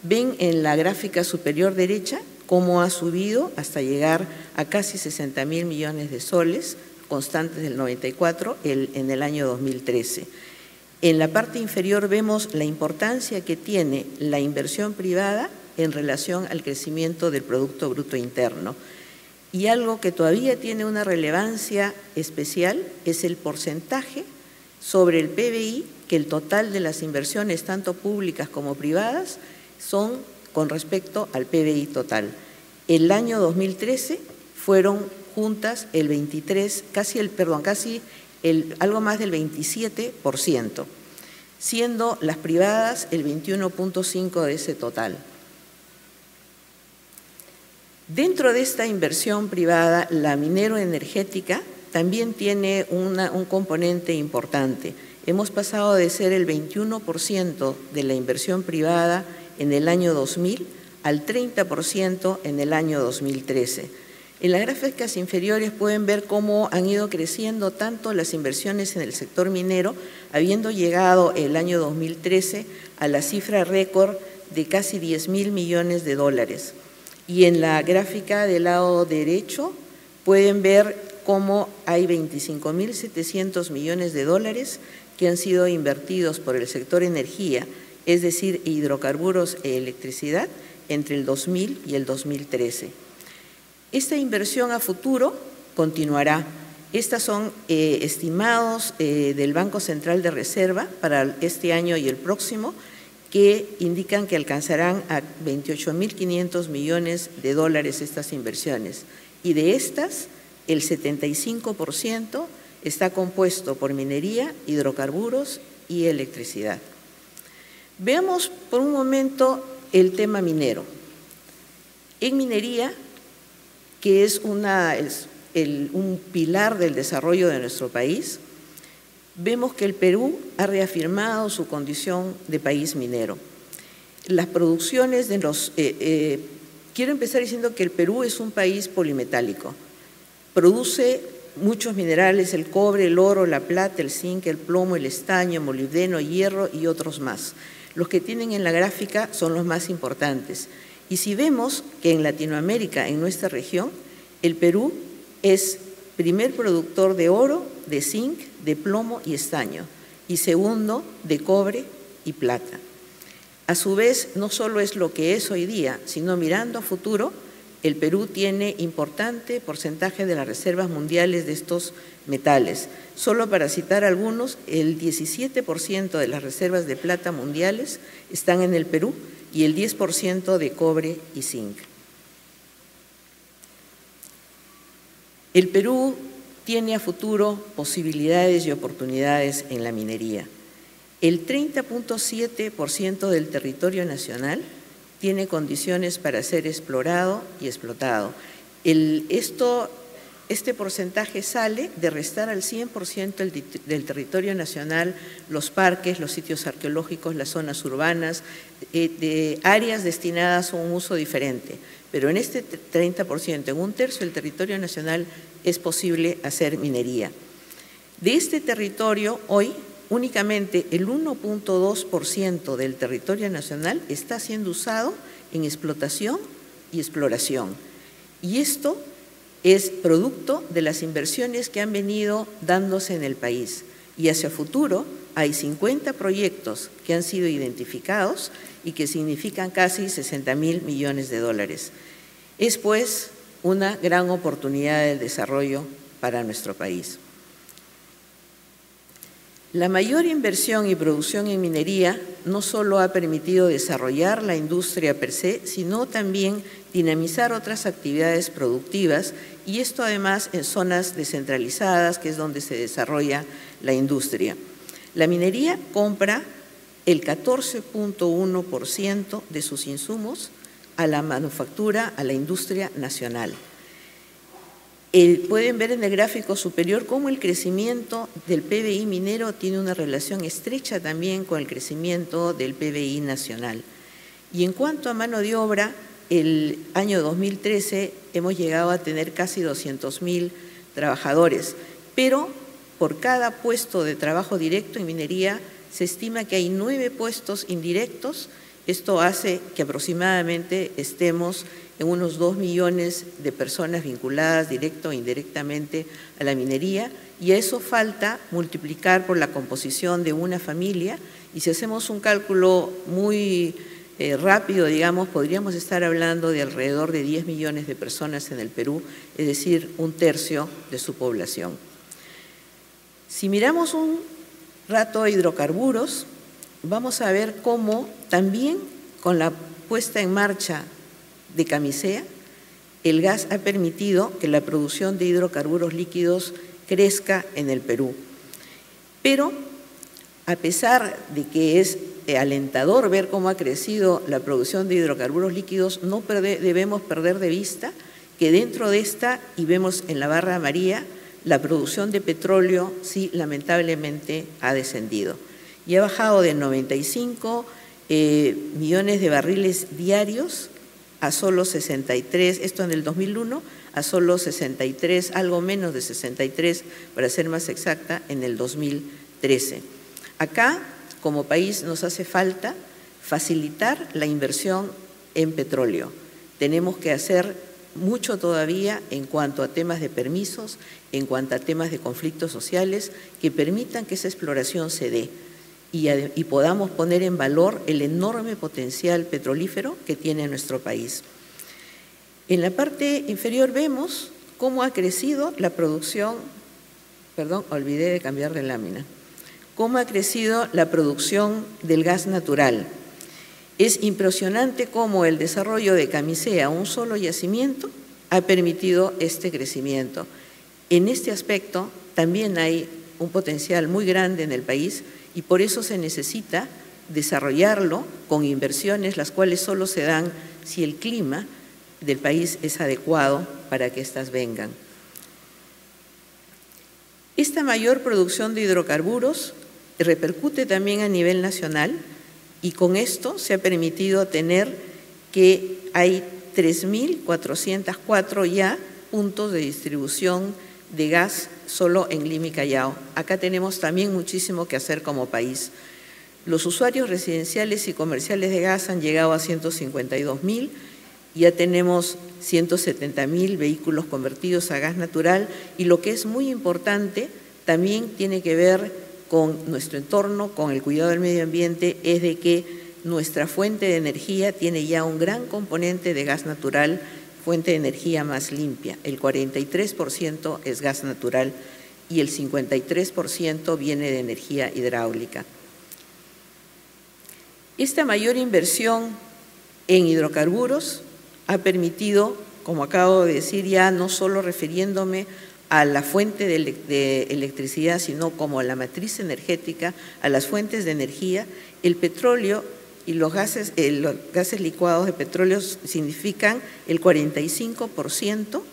Ven en la gráfica superior derecha cómo ha subido hasta llegar a casi 60.000 millones de soles, constantes del 94 en el año 2013. En la parte inferior vemos la importancia que tiene la inversión privada en relación al crecimiento del Producto Bruto Interno. Y algo que todavía tiene una relevancia especial es el porcentaje sobre el PBI que el total de las inversiones, tanto públicas como privadas, son con respecto al PBI total. El año 2013 fueron juntas el 23, algo más del 27%, siendo las privadas el 21.5% de ese total. Dentro de esta inversión privada, la minero-energética también tiene un componente importante. Hemos pasado de ser el 21% de la inversión privada en el año 2000 al 30% en el año 2013. En las gráficas inferiores pueden ver cómo han ido creciendo tanto las inversiones en el sector minero, habiendo llegado el año 2013 a la cifra récord de casi 10.000 millones de dólares. Y en la gráfica del lado derecho pueden ver cómo hay 25.700 millones de dólares que han sido invertidos por el sector energía, es decir, hidrocarburos e electricidad, entre el 2000 y el 2013. Esta inversión a futuro continuará. Estas son estimados del Banco Central de Reserva para este año y el próximo, que indican que alcanzarán a 28.500 millones de dólares estas inversiones. Y de estas, el 75% está compuesto por minería, hidrocarburos y electricidad. Veamos por un momento el tema minero. En minería, que es un pilar del desarrollo de nuestro país, vemos que el Perú ha reafirmado su condición de país minero. Las producciones de los… quiero empezar diciendo que el Perú es un país polimetálico. Produce muchos minerales, el cobre, el oro, la plata, el zinc, el plomo, el estaño, molibdeno, hierro y otros más. Los que tienen en la gráfica son los más importantes. Y si vemos que en Latinoamérica, en nuestra región, el Perú es primer productor de oro, de zinc, de plomo y estaño, y segundo de cobre y plata. A su vez, no solo es lo que es hoy día, sino mirando a futuro, el Perú tiene importante porcentaje de las reservas mundiales de estos metales. Solo para citar algunos, el 17% de las reservas de plata mundiales están en el Perú y el 10% de cobre y zinc. El Perú tiene a futuro posibilidades y oportunidades en la minería. El 30.7% del territorio nacional tiene condiciones para ser explorado y explotado. Esto este porcentaje sale de restar al 100% del territorio nacional los parques, los sitios arqueológicos, las zonas urbanas, de áreas destinadas a un uso diferente. Pero en este 30%, en un tercio del territorio nacional, es posible hacer minería. De este territorio, hoy, únicamente el 1.2% del territorio nacional está siendo usado en explotación y exploración. Y esto es producto de las inversiones que han venido dándose en el país. Y hacia futuro hay 50 proyectos que han sido identificados y que significan casi 60.000 millones de dólares. Es pues una gran oportunidad de desarrollo para nuestro país. La mayor inversión y producción en minería no solo ha permitido desarrollar la industria per se, sino también dinamizar otras actividades productivas, y esto además en zonas descentralizadas, que es donde se desarrolla la industria. La minería compra el 14.1% de sus insumos a la manufactura, a la industria nacional. Pueden ver en el gráfico superior cómo el crecimiento del PBI minero tiene una relación estrecha también con el crecimiento del PBI nacional. Y en cuanto a mano de obra, el año 2013 hemos llegado a tener casi 200.000 trabajadores, pero por cada puesto de trabajo directo en minería se estima que hay 9 puestos indirectos. Esto hace que aproximadamente estemos en unos 2 millones de personas vinculadas directo e indirectamente a la minería, y a eso falta multiplicar por la composición de una familia, y si hacemos un cálculo muy rápido, digamos, podríamos estar hablando de alrededor de 10 millones de personas en el Perú, es decir, un tercio de su población. Si miramos un rato a hidrocarburos, vamos a ver cómo también con la puesta en marcha de Camisea, el gas ha permitido que la producción de hidrocarburos líquidos crezca en el Perú. Pero, a pesar de que es alentador ver cómo ha crecido la producción de hidrocarburos líquidos, no debemos perder de vista que dentro de esta, y vemos en la barra amarilla, la producción de petróleo sí lamentablemente ha descendido y ha bajado de 95 millones de barriles diarios a solo 63, esto en el 2001, a solo 63, algo menos de 63, para ser más exacta, en el 2013. Acá, como país, nos hace falta facilitar la inversión en petróleo. Tenemos que hacer mucho todavía en cuanto a temas de permisos, en cuanto a temas de conflictos sociales, que permitan que esa exploración se dé y podamos poner en valor el enorme potencial petrolífero que tiene nuestro país. En la parte inferior vemos cómo ha crecido la producción, olvidé de cambiar de lámina, cómo ha crecido la producción del gas natural. Es impresionante cómo el desarrollo de Camisea, un solo yacimiento, ha permitido este crecimiento. En este aspecto también hay un potencial muy grande en el país, y por eso se necesita desarrollarlo con inversiones, las cuales solo se dan si el clima del país es adecuado para que éstas vengan. Esta mayor producción de hidrocarburos repercute también a nivel nacional, y con esto se ha permitido tener que hay 3.404 ya puntos de distribución de gas solo en Lima y Callao. Acá tenemos también muchísimo que hacer como país. Los usuarios residenciales y comerciales de gas han llegado a 152.000, ya tenemos 170.000 vehículos convertidos a gas natural, y lo que es muy importante también tiene que ver con nuestro entorno, con el cuidado del medio ambiente, es de que nuestra fuente de energía tiene ya un gran componente de gas natural, fuente de energía más limpia. El 43% es gas natural y el 53% viene de energía hidráulica. Esta mayor inversión en hidrocarburos ha permitido, como acabo de decir ya, no solo refiriéndome a la fuente de electricidad, sino como a la matriz energética, a las fuentes de energía, el petróleo y los gases licuados de petróleo significan el 45%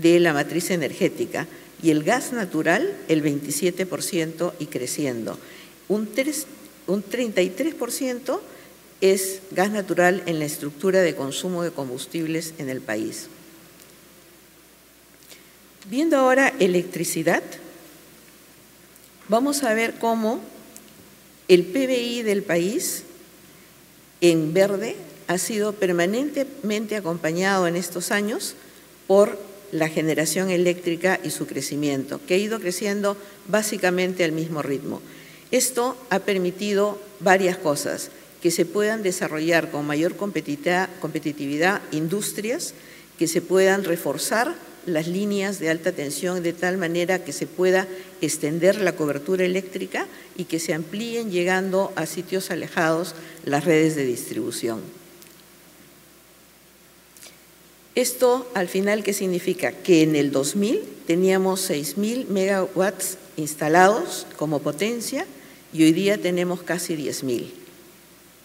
de la matriz energética y el gas natural el 27% y creciendo. Un 33% es gas natural en la estructura de consumo de combustibles en el país. Viendo ahora electricidad, vamos a ver cómo el PBI del país en verde ha sido permanentemente acompañado en estos años por la generación eléctrica y su crecimiento, que ha ido creciendo básicamente al mismo ritmo. Esto ha permitido varias cosas, que se puedan desarrollar con mayor competitividad industrias, que se puedan reforzar las líneas de alta tensión de tal manera que se pueda extender la cobertura eléctrica y que se amplíen llegando a sitios alejados las redes de distribución. Esto, al final, ¿qué significa? Que en el 2000 teníamos 6.000 megawatts instalados como potencia y hoy día tenemos casi 10.000.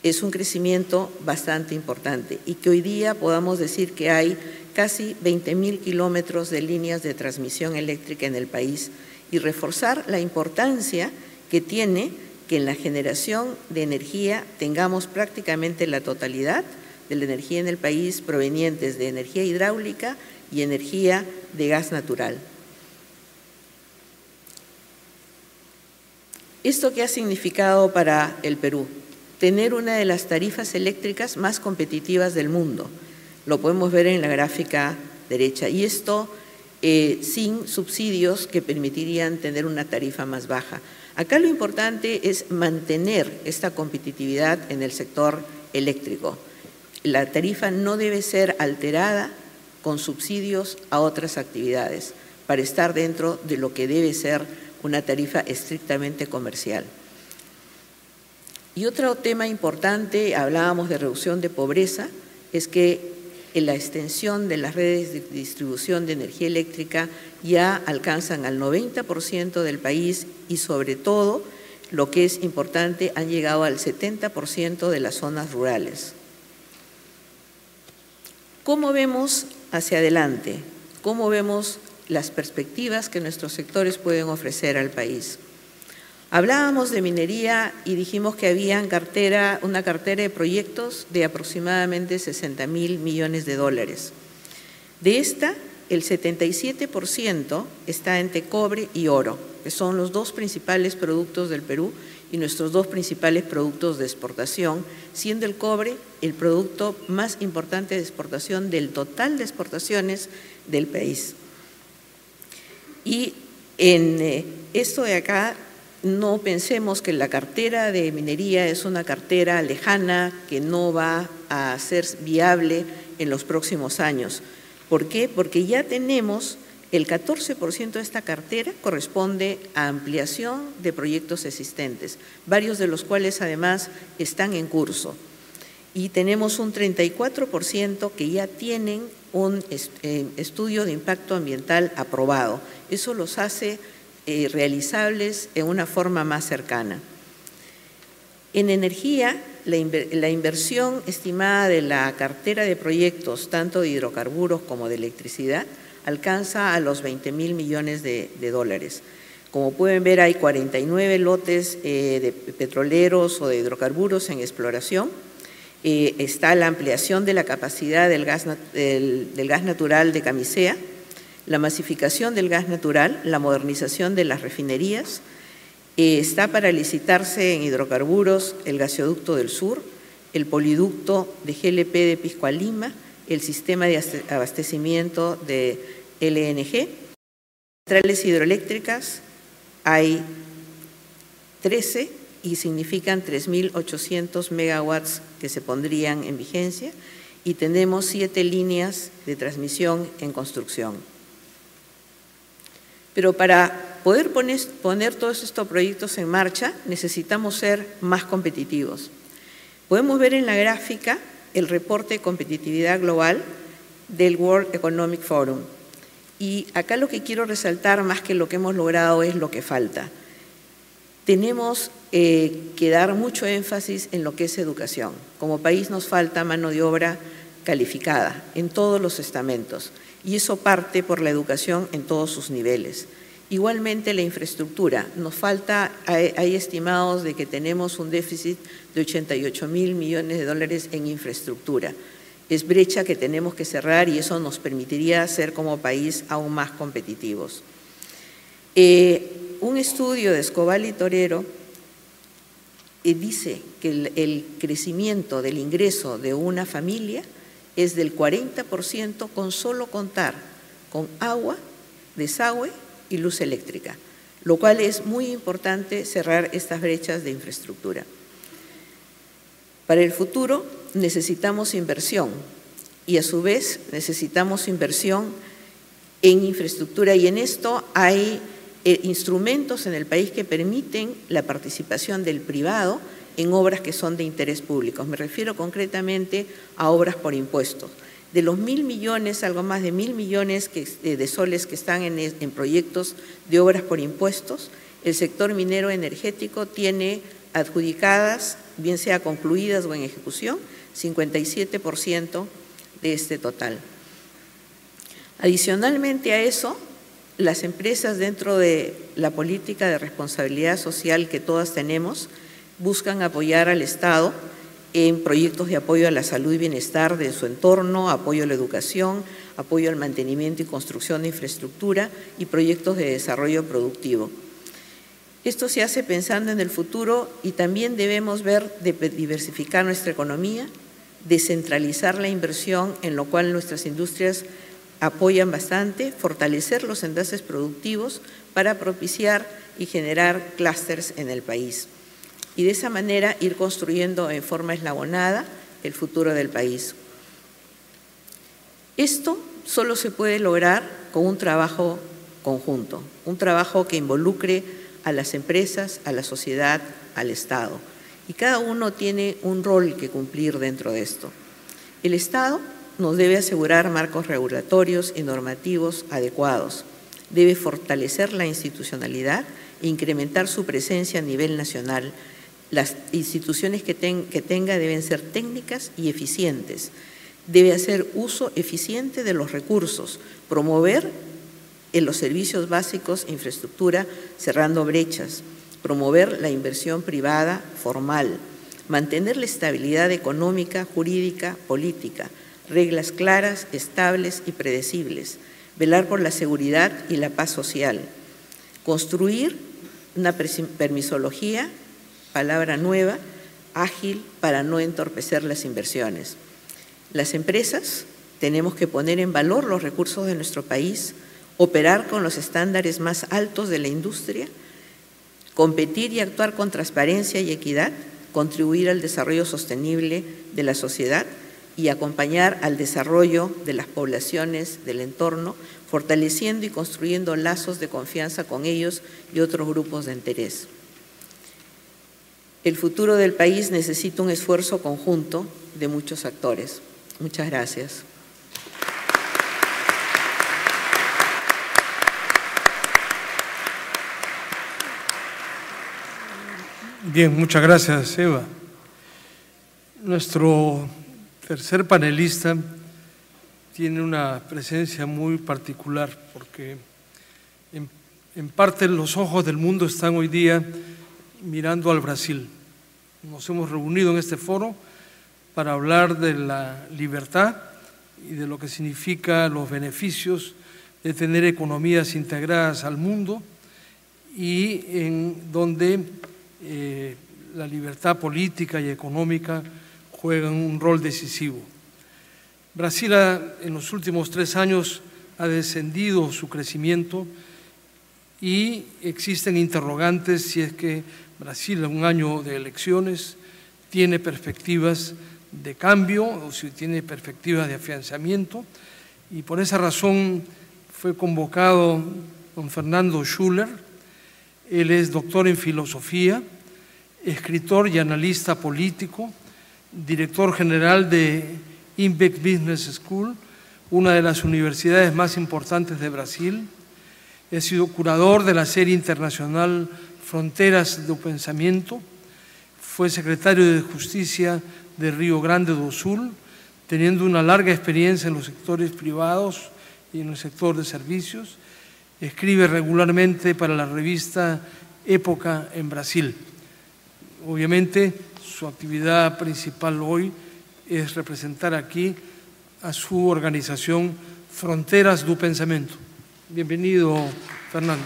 Es un crecimiento bastante importante y que hoy día podamos decir que hay casi 20.000 kilómetros de líneas de transmisión eléctrica en el país y reforzar la importancia que tiene que en la generación de energía tengamos prácticamente la totalidad de la energía en el país provenientes de energía hidráulica y energía de gas natural. ¿Esto qué ha significado para el Perú? Tener una de las tarifas eléctricas más competitivas del mundo. Lo podemos ver en la gráfica derecha. Y esto sin subsidios que permitirían tener una tarifa más baja. Acá lo importante es mantener esta competitividad en el sector eléctrico. La tarifa no debe ser alterada con subsidios a otras actividades para estar dentro de lo que debe ser una tarifa estrictamente comercial. Y otro tema importante, hablábamos de reducción de pobreza, es que en la extensión de las redes de distribución de energía eléctrica ya alcanzan al 90% del país y sobre todo, lo que es importante, han llegado al 70% de las zonas rurales. ¿Cómo vemos hacia adelante? ¿Cómo vemos las perspectivas que nuestros sectores pueden ofrecer al país? Hablábamos de minería y dijimos que había una cartera de proyectos de aproximadamente 60.000 millones de dólares. De esta, el 77% está entre cobre y oro, que son los dos principales productos del Perú y nuestros dos principales productos de exportación, siendo el cobre el producto más importante de exportación del total de exportaciones del país. Y en esto de acá, no pensemos que la cartera de minería es una cartera lejana que no va a ser viable en los próximos años. ¿Por qué? Porque ya tenemos el 14% de esta cartera corresponde a ampliación de proyectos existentes, varios de los cuales además están en curso. Y tenemos un 34% que ya tienen un estudio de impacto ambiental aprobado. Eso los hace realizables en una forma más cercana. En energía, la inversión estimada de la cartera de proyectos, tanto de hidrocarburos como de electricidad, alcanza a los 20.000 millones de dólares. Como pueden ver, hay 49 lotes de petroleros o de hidrocarburos en exploración. Está la ampliación de la capacidad del gas natural de Camisea, la masificación del gas natural, la modernización de las refinerías, está para licitarse en hidrocarburos el gasoducto del sur, el poliducto de GLP de Pisco a Lima, el sistema de abastecimiento de LNG, centrales hidroeléctricas, hay 13 y significan 3.800 megawatts que se pondrían en vigencia y tenemos 7 líneas de transmisión en construcción. Pero para poder poner todos estos proyectos en marcha necesitamos ser más competitivos. Podemos ver en la gráfica el reporte de competitividad global del World Economic Forum. Y acá lo que quiero resaltar más que lo que hemos logrado es lo que falta. Tenemos que dar mucho énfasis en lo que es educación. Como país nos falta mano de obra calificada en todos los estamentos, y eso parte por la educación en todos sus niveles. Igualmente la infraestructura, nos falta, hay estimados de que tenemos un déficit de 88.000 millones de dólares en infraestructura. Es brecha que tenemos que cerrar y eso nos permitiría ser como país aún más competitivos. Un estudio de Escobar y Torero dice que el crecimiento del ingreso de una familia es del 40% con solo contar con agua, desagüe y luz eléctrica, lo cual es muy importante cerrar estas brechas de infraestructura. Para el futuro necesitamos inversión y a su vez necesitamos inversión en infraestructura, y en esto hay instrumentos en el país que permiten la participación del privado en obras que son de interés público. Me refiero concretamente a obras por impuestos. De los 1.000 millones, algo más de 1.000 millones de soles que están en proyectos de obras por impuestos, el sector minero energético tiene adjudicadas, bien sea concluidas o en ejecución, 57% de este total. Adicionalmente a eso, las empresas dentro de la política de responsabilidad social que todas tenemos buscan apoyar al Estado en proyectos de apoyo a la salud y bienestar de su entorno, apoyo a la educación, apoyo al mantenimiento y construcción de infraestructura y proyectos de desarrollo productivo. Esto se hace pensando en el futuro y también debemos ver de diversificar nuestra economía, descentralizar la inversión, en lo cual nuestras industrias apoyan bastante, fortalecer los enlaces productivos para propiciar y generar clústeres en el país. Y de esa manera ir construyendo en forma eslabonada el futuro del país. Esto solo se puede lograr con un trabajo conjunto, un trabajo que involucre a las empresas, a la sociedad, al Estado. Y cada uno tiene un rol que cumplir dentro de esto. El Estado nos debe asegurar marcos regulatorios y normativos adecuados. Debe fortalecer la institucionalidad e incrementar su presencia a nivel nacional. Las instituciones que tenga deben ser técnicas y eficientes. Debe hacer uso eficiente de los recursos, promover en los servicios básicos, infraestructura, cerrando brechas, promover la inversión privada formal, mantener la estabilidad económica, jurídica, política, reglas claras, estables y predecibles, velar por la seguridad y la paz social, construir una permisología, palabra nueva, ágil para no entorpecer las inversiones. Las empresas tenemos que poner en valor los recursos de nuestro país, operar con los estándares más altos de la industria, competir y actuar con transparencia y equidad, contribuir al desarrollo sostenible de la sociedad y acompañar al desarrollo de las poblaciones del entorno, fortaleciendo y construyendo lazos de confianza con ellos y otros grupos de interés. El futuro del país necesita un esfuerzo conjunto de muchos actores. Muchas gracias. Bien, muchas gracias, Eva. Nuestro tercer panelista tiene una presencia muy particular porque en parte los ojos del mundo están hoy día mirando al Brasil. Nos hemos reunido en este foro para hablar de la libertad y de lo que significa los beneficios de tener economías integradas al mundo y en donde la libertad política y económica juegan un rol decisivo. Brasil en los últimos 3 años ha descendido su crecimiento y existen interrogantes si es que Brasil, en un año de elecciones, tiene perspectivas de cambio o si tiene perspectivas de afianzamiento, y por esa razón fue convocado don Fernando Schuller. Él es doctor en filosofía, escritor y analista político, director general de Impact Business School, una de las universidades más importantes de Brasil. Ha sido curador de la serie internacional Fronteras do Pensamento, fue secretario de Justicia de Río Grande do Sul, teniendo una larga experiencia en los sectores privados y en el sector de servicios. Escribe regularmente para la revista Época en Brasil. Obviamente, su actividad principal hoy es representar aquí a su organización Fronteras do Pensamento. Bienvenido, Fernando.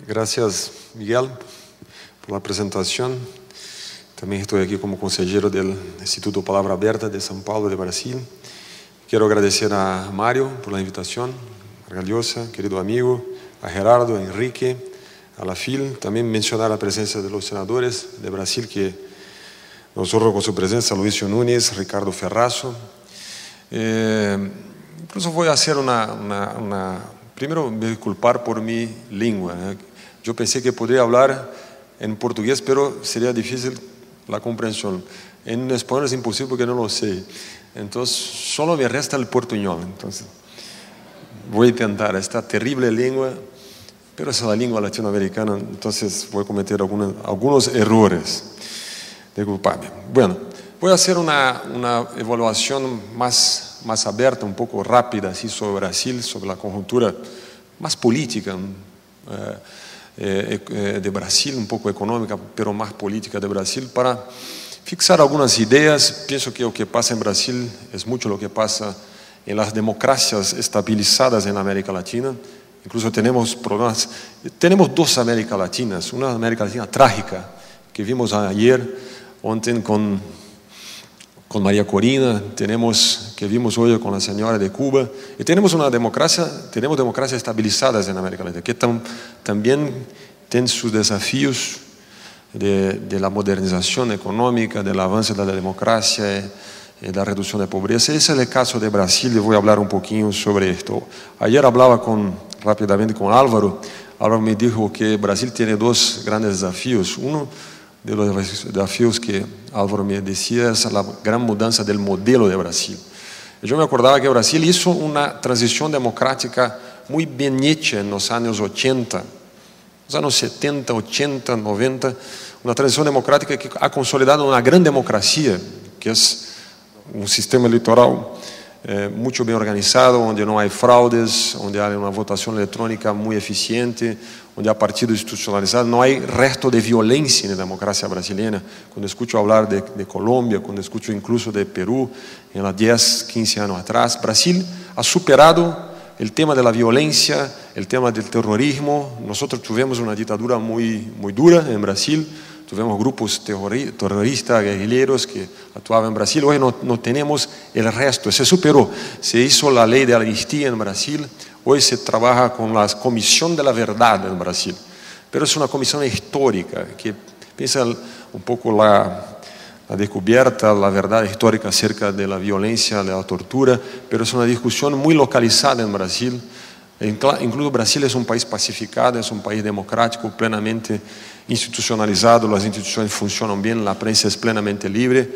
Gracias, Miguel, por la presentación. También estoy aquí como consejero del Instituto Palabra Aberta de São Paulo de Brasil. Quiero agradecer a Mario por la invitación, Margalhosa, querido amigo, a Gerardo, a Enrique, a la FIL. También mencionar la presencia de los senadores de Brasil que nos honran con su presencia, Luicio Núñez, Ricardo Ferrazo. Incluso voy a hacer primero me disculpar por mi lengua. Yo pensé que podría hablar en portugués, pero sería difícil la comprensión. En español es imposible porque no lo sé. Entonces, solo me resta el portuñol. Entonces, voy a intentar esta terrible lengua, pero es la lengua latinoamericana, entonces voy a cometer algunos errores. Disculpadme. Bueno, voy a hacer una evaluación más abierta, un poco rápida, así sobre Brasil, sobre la conjuntura más política de Brasil, un poco económica, pero más política de Brasil, para fixar algunas ideas. Pienso que lo que pasa en Brasil es mucho lo que pasa en las democracias estabilizadas en América Latina. Incluso tenemos problemas, tenemos dos Américas Latinas, una América Latina trágica, que vimos ayer, ontem con María Corina, que vimos hoy con la señora de Cuba, y tenemos democracias estabilizadas en América Latina, que también tienen sus desafíos de la modernización económica, del avance de la democracia, de la reducción de pobreza. Ese es el caso de Brasil y voy a hablar un poquito sobre esto. Ayer hablaba rápidamente con Álvaro. Álvaro me dijo que Brasil tiene dos grandes desafíos. Uno de los desafíos que Álvaro me decía es la gran mudanza del modelo de Brasil. Yo me acordaba que Brasil hizo una transición democrática muy bien hecha en los años 80, los años 70, 80, 90, una transición democrática que ha consolidado una gran democracia, que es un sistema electoral mucho bien organizado, donde no hay fraudes, donde hay una votación electrónica muy eficiente, donde hay partidos institucionalizados, no hay resto de violencia en la democracia brasileña. Cuando escucho hablar de Colombia, cuando escucho incluso de Perú, en los 10, 15 años atrás, Brasil ha superado el tema de la violencia, el tema del terrorismo. Nosotros tuvimos una dictadura muy dura en Brasil, tuvimos grupos terroristas, guerrilleros que actuaban en Brasil. Hoy no tenemos el resto, se superó. Se hizo la ley de amnistía en Brasil, hoy se trabaja con la Comisión de la Verdad en Brasil. Pero es una comisión histórica que piensa un poco la descubierta, la verdad histórica acerca de la violencia, de la tortura, pero es una discusión muy localizada en Brasil. Incluso Brasil es un país pacificado, es un país democrático, plenamente institucionalizado, las instituciones funcionan bien, la prensa es plenamente libre.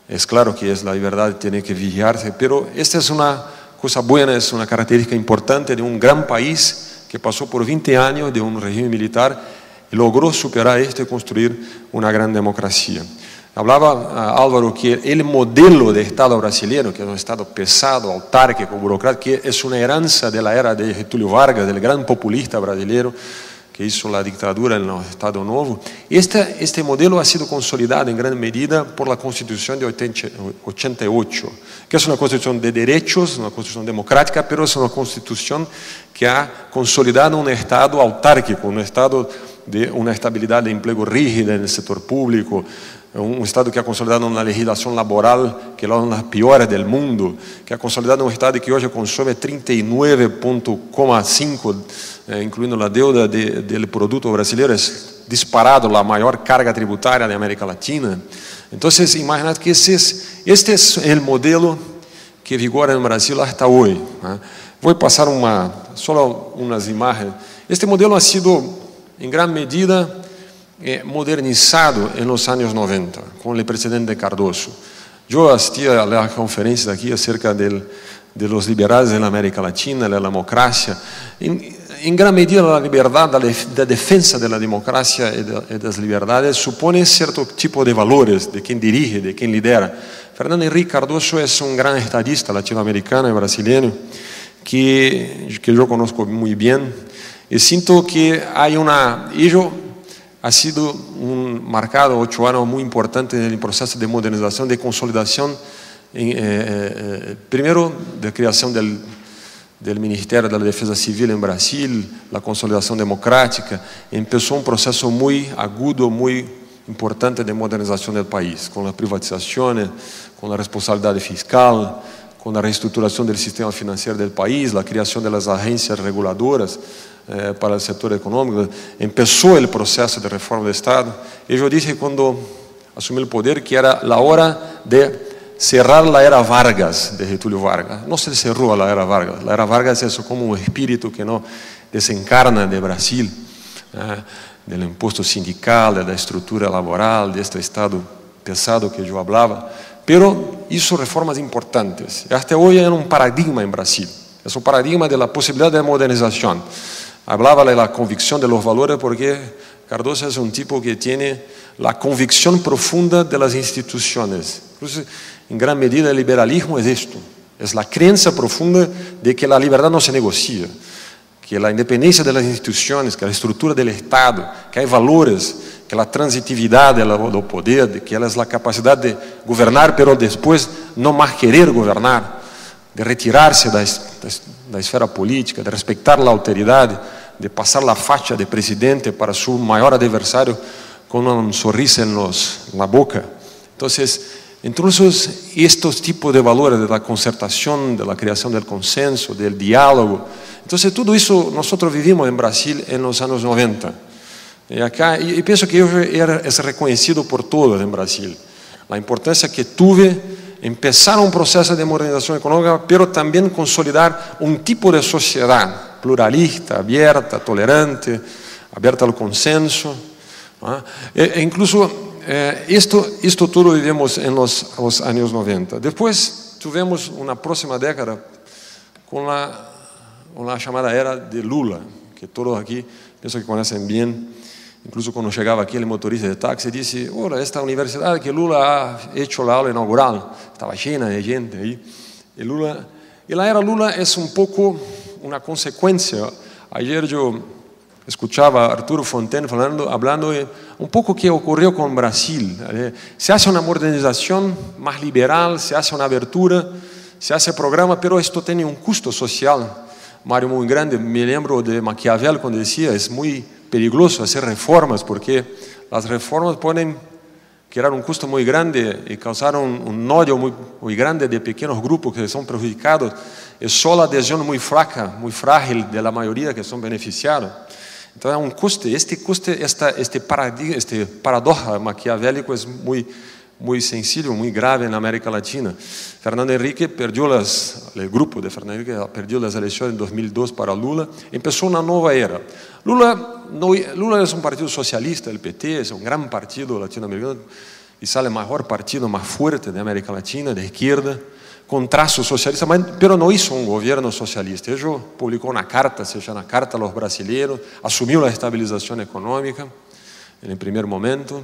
Es claro que es la libertad, tiene que vigilarse, pero esta es una cosa buena, es una característica importante de un gran país que pasó por 20 años de un régimen militar y logró superar esto y construir una gran democracia. Hablaba Álvaro que el modelo de Estado brasileño, que es un Estado pesado, autárquico, burocrático, que es una heranza de la era de Getúlio Vargas, del gran populista brasileño que hizo la dictadura en el Estado Novo. Este modelo ha sido consolidado en gran medida por la Constitución de 88, que es una constitución de derechos, una constitución democrática, pero es una constitución que ha consolidado un Estado autárquico, un Estado de una estabilidad de empleo rígida en el sector público, un Estado que ha consolidado una legislación laboral que es una de las peores del mundo, que ha consolidado un Estado que hoy consume 39,5%, incluyendo la deuda del producto brasileño, es disparado la mayor carga tributaria de América Latina. Entonces, imaginad que este es el modelo que vigora en Brasil hasta hoy. Voy a pasar solo unas imágenes. Este modelo ha sido en gran medida modernizado en los años 90 con el presidente Cardoso. Yo asistí a las conferencias aquí acerca de los liberales en América Latina, de la democracia. en gran medida la libertad, la defensa de la democracia y de las libertades supone cierto tipo de valores de quien dirige, de quien lidera. Fernando Henrique Cardoso es un gran estadista latinoamericano y brasileño que yo conozco muy bien y siento que hay ello ha sido marcado 8 años muy importante en el proceso de modernización, de consolidación, primero de creación del Ministerio de la Defensa Civil en Brasil, la consolidación democrática. Empezó un proceso muy agudo, muy importante de modernización del país, con las privatizaciones, con la responsabilidad fiscal, con la reestructuración del sistema financiero del país, la creación de las agencias reguladoras para el sector económico. Empezó el proceso de reforma del Estado. Y yo dije cuando asumí el poder que era la hora de cerrar la era Vargas de Getúlio Vargas. No se cerró la era Vargas. La era Vargas es como un espíritu que no desencarna de Brasil, del impuesto sindical, de la estructura laboral, de este Estado pesado que yo hablaba. Pero hizo reformas importantes. Hasta hoy hay un paradigma en Brasil. Es un paradigma de la posibilidad de modernización. Hablaba de la convicción de los valores porque Cardoso es un tipo que tiene la convicción profunda de las instituciones. Entonces, en gran medida el liberalismo es esto, es la creencia profunda de que la libertad no se negocia, que la independencia de las instituciones, que la estructura del Estado, que hay valores, que la transitividad del poder, que es la capacidad de gobernar, pero después no más querer gobernar, de retirarse de la esfera política, de respetar la autoridad, de pasar la facha de presidente para su mayor adversario con un sonrisa en la boca. Entonces, estos tipos de valores de la concertación, de la creación del consenso, del diálogo, entonces todo eso nosotros vivimos en Brasil en los años 90. Y pienso que es reconocido por todos en Brasil. La importancia que tuve empezar un proceso de modernización económica, pero también consolidar un tipo de sociedad pluralista, abierta, tolerante, abierta al consenso. Incluso esto todo lo vivimos en los años 90. Después tuvimos una próxima década con la llamada era de Lula, que todos aquí pienso que conocen bien. Incluso cuando llegaba aquí el motorista de taxi dice, hola, esta universidad que Lula ha hecho la aula inaugural, estaba llena de gente ahí. Y la era Lula es un poco una consecuencia. Ayer yo escuchaba a Arturo Fontaine hablando de un poco qué ocurrió con Brasil. Se hace una modernización más liberal, se hace una abertura, se hace programa, pero esto tiene un costo social, Mario, muy grande. Me lembro de Maquiavel cuando decía, es muy peligroso hacer reformas porque las reformas pueden crear un costo muy grande y causar un odio muy grande de pequeños grupos que son perjudicados y solo adhesión muy flaca, muy frágil de la mayoría que son beneficiados. Entonces un coste, este paradoja maquiavélico es muy sensible, muy grave en América Latina. Fernando Henrique el grupo de Fernando Henrique perdió las elecciones en 2002 para Lula, empezó una nueva era. Lula es un partido socialista, el PT es un gran partido latinoamericano y sale el mejor partido más fuerte de América Latina, de izquierda, con trazos socialistas, pero no hizo un gobierno socialista. Ellos publicó una carta, se llama Carta a los Brasileños, asumió la estabilización económica en el primer momento.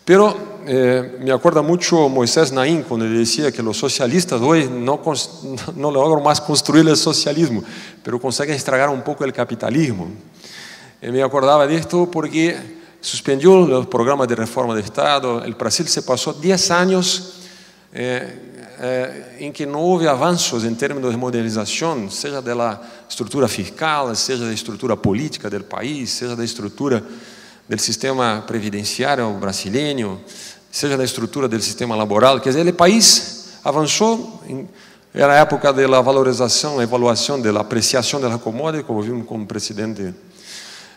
Pero me acuerda mucho Moisés Naim cuando decía que los socialistas hoy no logran más construir el socialismo, pero consiguen estragar un poco el capitalismo. Me acordaba de esto porque suspendió los programas de reforma de Estado. El Brasil se pasó 10 años en que no hubo avances en términos de modernización, sea de la estructura fiscal, sea de la estructura política del país, sea de la estructura del sistema previdenciario brasileño, sea la estructura del sistema laboral. Quer dizer, el país avanzó, era la época de la valorización, la evaluación, de la apreciación de la commodity, como vimos con el presidente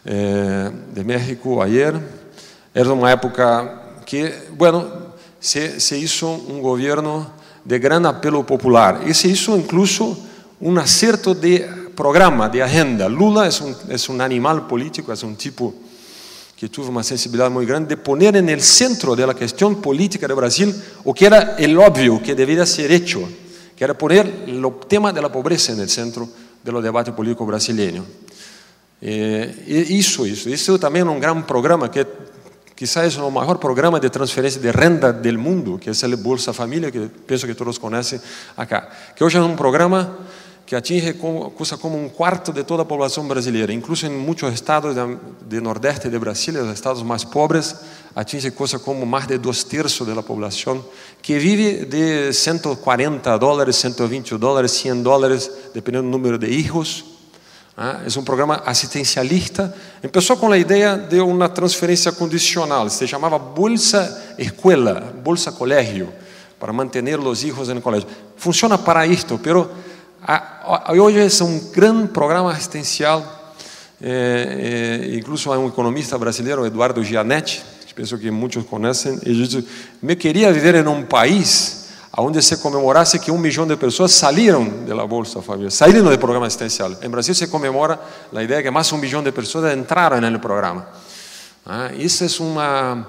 de México ayer. Era una época que, se hizo un gobierno de gran apelo popular y se hizo incluso un acierto de programa, de agenda. Lula es un animal político, es un tipo que tuvo una sensibilidad muy grande de poner en el centro de la cuestión política de Brasil o que era el obvio que debía ser hecho, que era poner el tema de la pobreza en el centro de los debates políticos brasileños. Isso também é um grande programa que quizás é o maior programa de transferência de renda do mundo, que é o Bolsa Família, que penso que todos conhecem acá. Que hoje é um programa que atinge coisa como um quarto de toda a população brasileira, incluso em muitos estados do nordeste de Brasília, os estados mais pobres, atinge coisa como mais de 2/3 da população, que vive de $140, $120, $100, dependendo do número de hijos. É um programa assistencialista. Começou com a ideia de uma transferência condicional, se chamava Bolsa Escola, Bolsa Colégio, para manter os hijos no colégio. Funciona para isto, pero hoje é um grande programa assistencial. Incluso há um economista brasileiro, Eduardo Gianetti, que penso que muitos conhecem, e disse: me queria viver em um país onde se comemorasse que 1 milhão de pessoas saíram da Bolsa Família, saíram do programa assistencial. Em Brasil se comemora a ideia que mais 1 milhão de pessoas entraram no programa. Isso é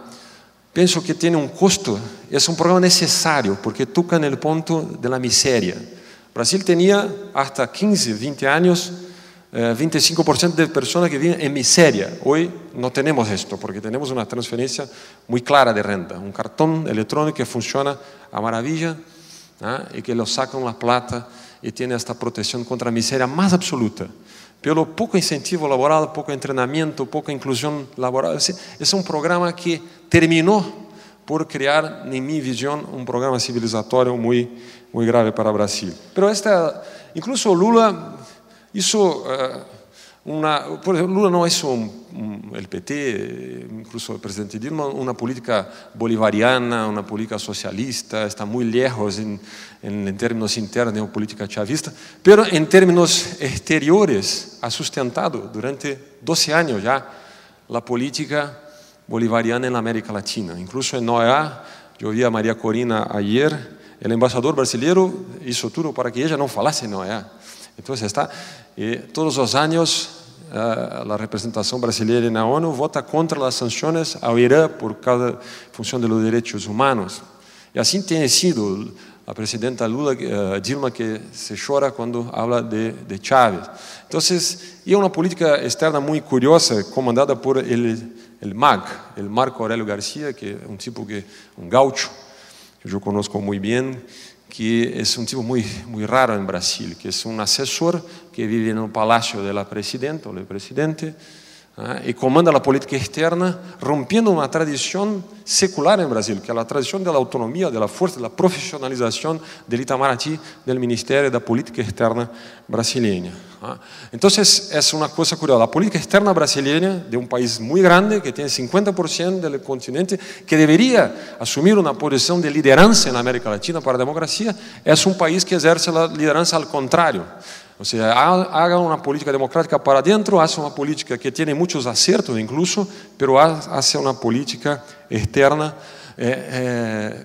penso que tem um custo, é um programa necessário, porque toca no ponto da miséria. O Brasil tinha, até 15, 20 anos, 25% de pessoas que viven en miseria. Hoy no tenemos esto porque tenemos una transferencia muy clara de renta, un cartón electrónico que funciona a maravilla y que lo sacan la plata y tiene esta protección contra la miseria más absoluta. Pelo pouco incentivo laboral, pouco treinamento, pouca inclusão laboral. Esse é um programa que terminou por criar, em minha visão, um programa civilizatório muito grave para o Brasil. Mas incluso Lula, isso, por exemplo, Lula não é só o PT, incluso o presidente Dilma, uma política bolivariana, uma política socialista, está muito lejos em termos internos de uma política chavista, mas em termos exteriores ha sustentado durante 12 anos já a política bolivariana na América Latina. Incluso em OEA, eu vi a Maria Corina ayer, o embaixador brasileiro hizo tudo para que ela não falasse em OEA. Então está, todos os anos a representação brasileira na ONU vota contra as sanções ao Irã por causa da função dos direitos humanos. E assim tem sido a presidenta Dilma que se chora quando habla de Chávez. Então, é uma política externa muito curiosa, comandada por o MAG, o Marco Aurélio García, que é um tipo um gaucho, que eu conheço muito bem, que é um tipo muito raro em Brasil, que é um assessor que vive no palácio da presidenta ou do presidente e comanda a política externa, rompendo uma tradição secular em Brasil, que é a tradição da autonomia, da força, da profissionalização do Itamaraty, do Ministério da Política Externa brasileira. Então, é uma coisa curiosa. A política externa brasileira, de um país muito grande, que tem 50% do continente, que deveria assumir uma posição de liderança na América Latina para a democracia, é um país que exerce a liderança ao contrário. Ou seja, haga uma política democrática para dentro, hace uma política que tem muitos acertos incluso, mas hace uma política externa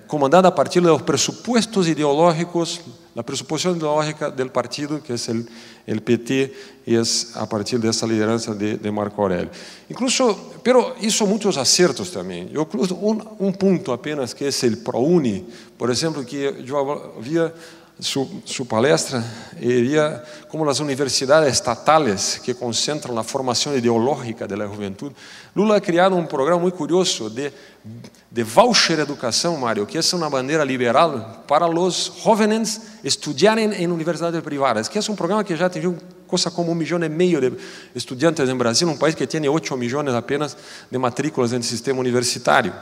comandada a partir dos pressupostos ideológicos, la presuposición ideológica del partido, que es el PT, y es a partir de esa lideranza de Marco Aurélio. Incluso, pero hizo muchos aciertos también. Yo incluso un punto apenas, que es el ProUni, por ejemplo, que yo había su palestra e via como as universidades estatais que concentram a formação ideológica da juventude. Lula ha criado um programa muito curioso de voucher educação, Mário, que é uma bandeira liberal para os jovens estudarem em universidades privadas, que é um programa que já atingiu coisa como 1,5 milhão de estudantes em Brasil, um país que tem 8 milhões apenas de matrículas no sistema universitário.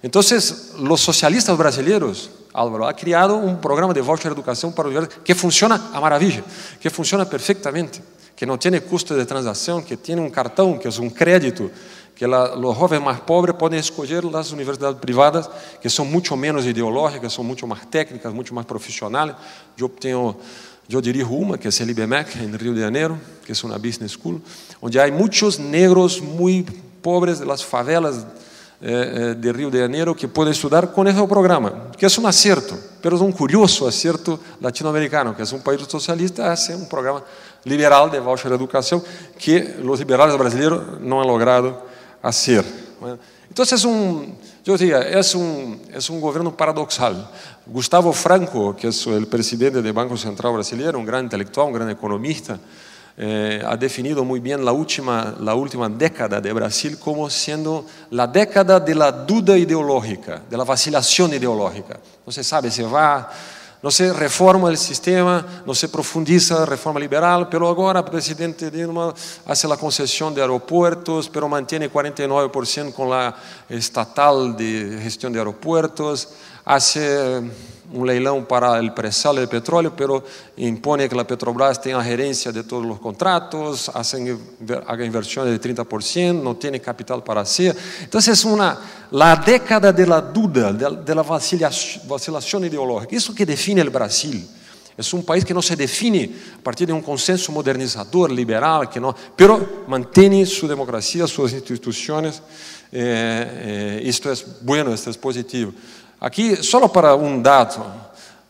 Então, os socialistas brasileiros, Álvaro, ha criado um programa de voucher de educação para universidades que funciona a maravilha, que funciona perfeitamente, que não tem custo de transação, que tem um cartão, que é um crédito, que os jovens mais pobres podem escolher as universidades privadas, que são muito menos ideológicas, são muito mais técnicas, muito mais profissionais. Eu dirijo uma, que é a IBMEC, em Rio de Janeiro, que é uma business school, onde há muitos negros muito pobres das favelas de Rio de Janeiro que podem estudar com esse programa, que é um acerto, mas um curioso acerto latino-americano, que é um país socialista, é um programa liberal de voucher de educação que os liberais brasileiros não han logrado fazer. Então, eu diria, é um governo paradoxal. Gustavo Franco, que é o presidente do Banco Central brasileiro, um grande intelectual, um grande economista, ha definido muy bien la última década de Brasil como siendo la década de la duda ideológica, de la vacilación ideológica. No se sabe si va, no se reforma el sistema, no se profundiza la reforma liberal, pero ahora el presidente Dilma hace la concesión de aeropuertos, pero mantiene 49% con la estatal de gestión de aeropuertos, hace un leilão para el presal del petróleo, pero impone que la Petrobras tenga gerencia de todos los contratos, haga inversiones de 30%, no tiene capital para hacer. Entonces es la década de la duda, de la vacilación ideológica. Eso que define el Brasil. Es un país que no se define a partir de un consenso modernizador, liberal, pero mantiene su democracia, sus instituciones. Esto es bueno, esto es positivo. Aquí, solo para un dato,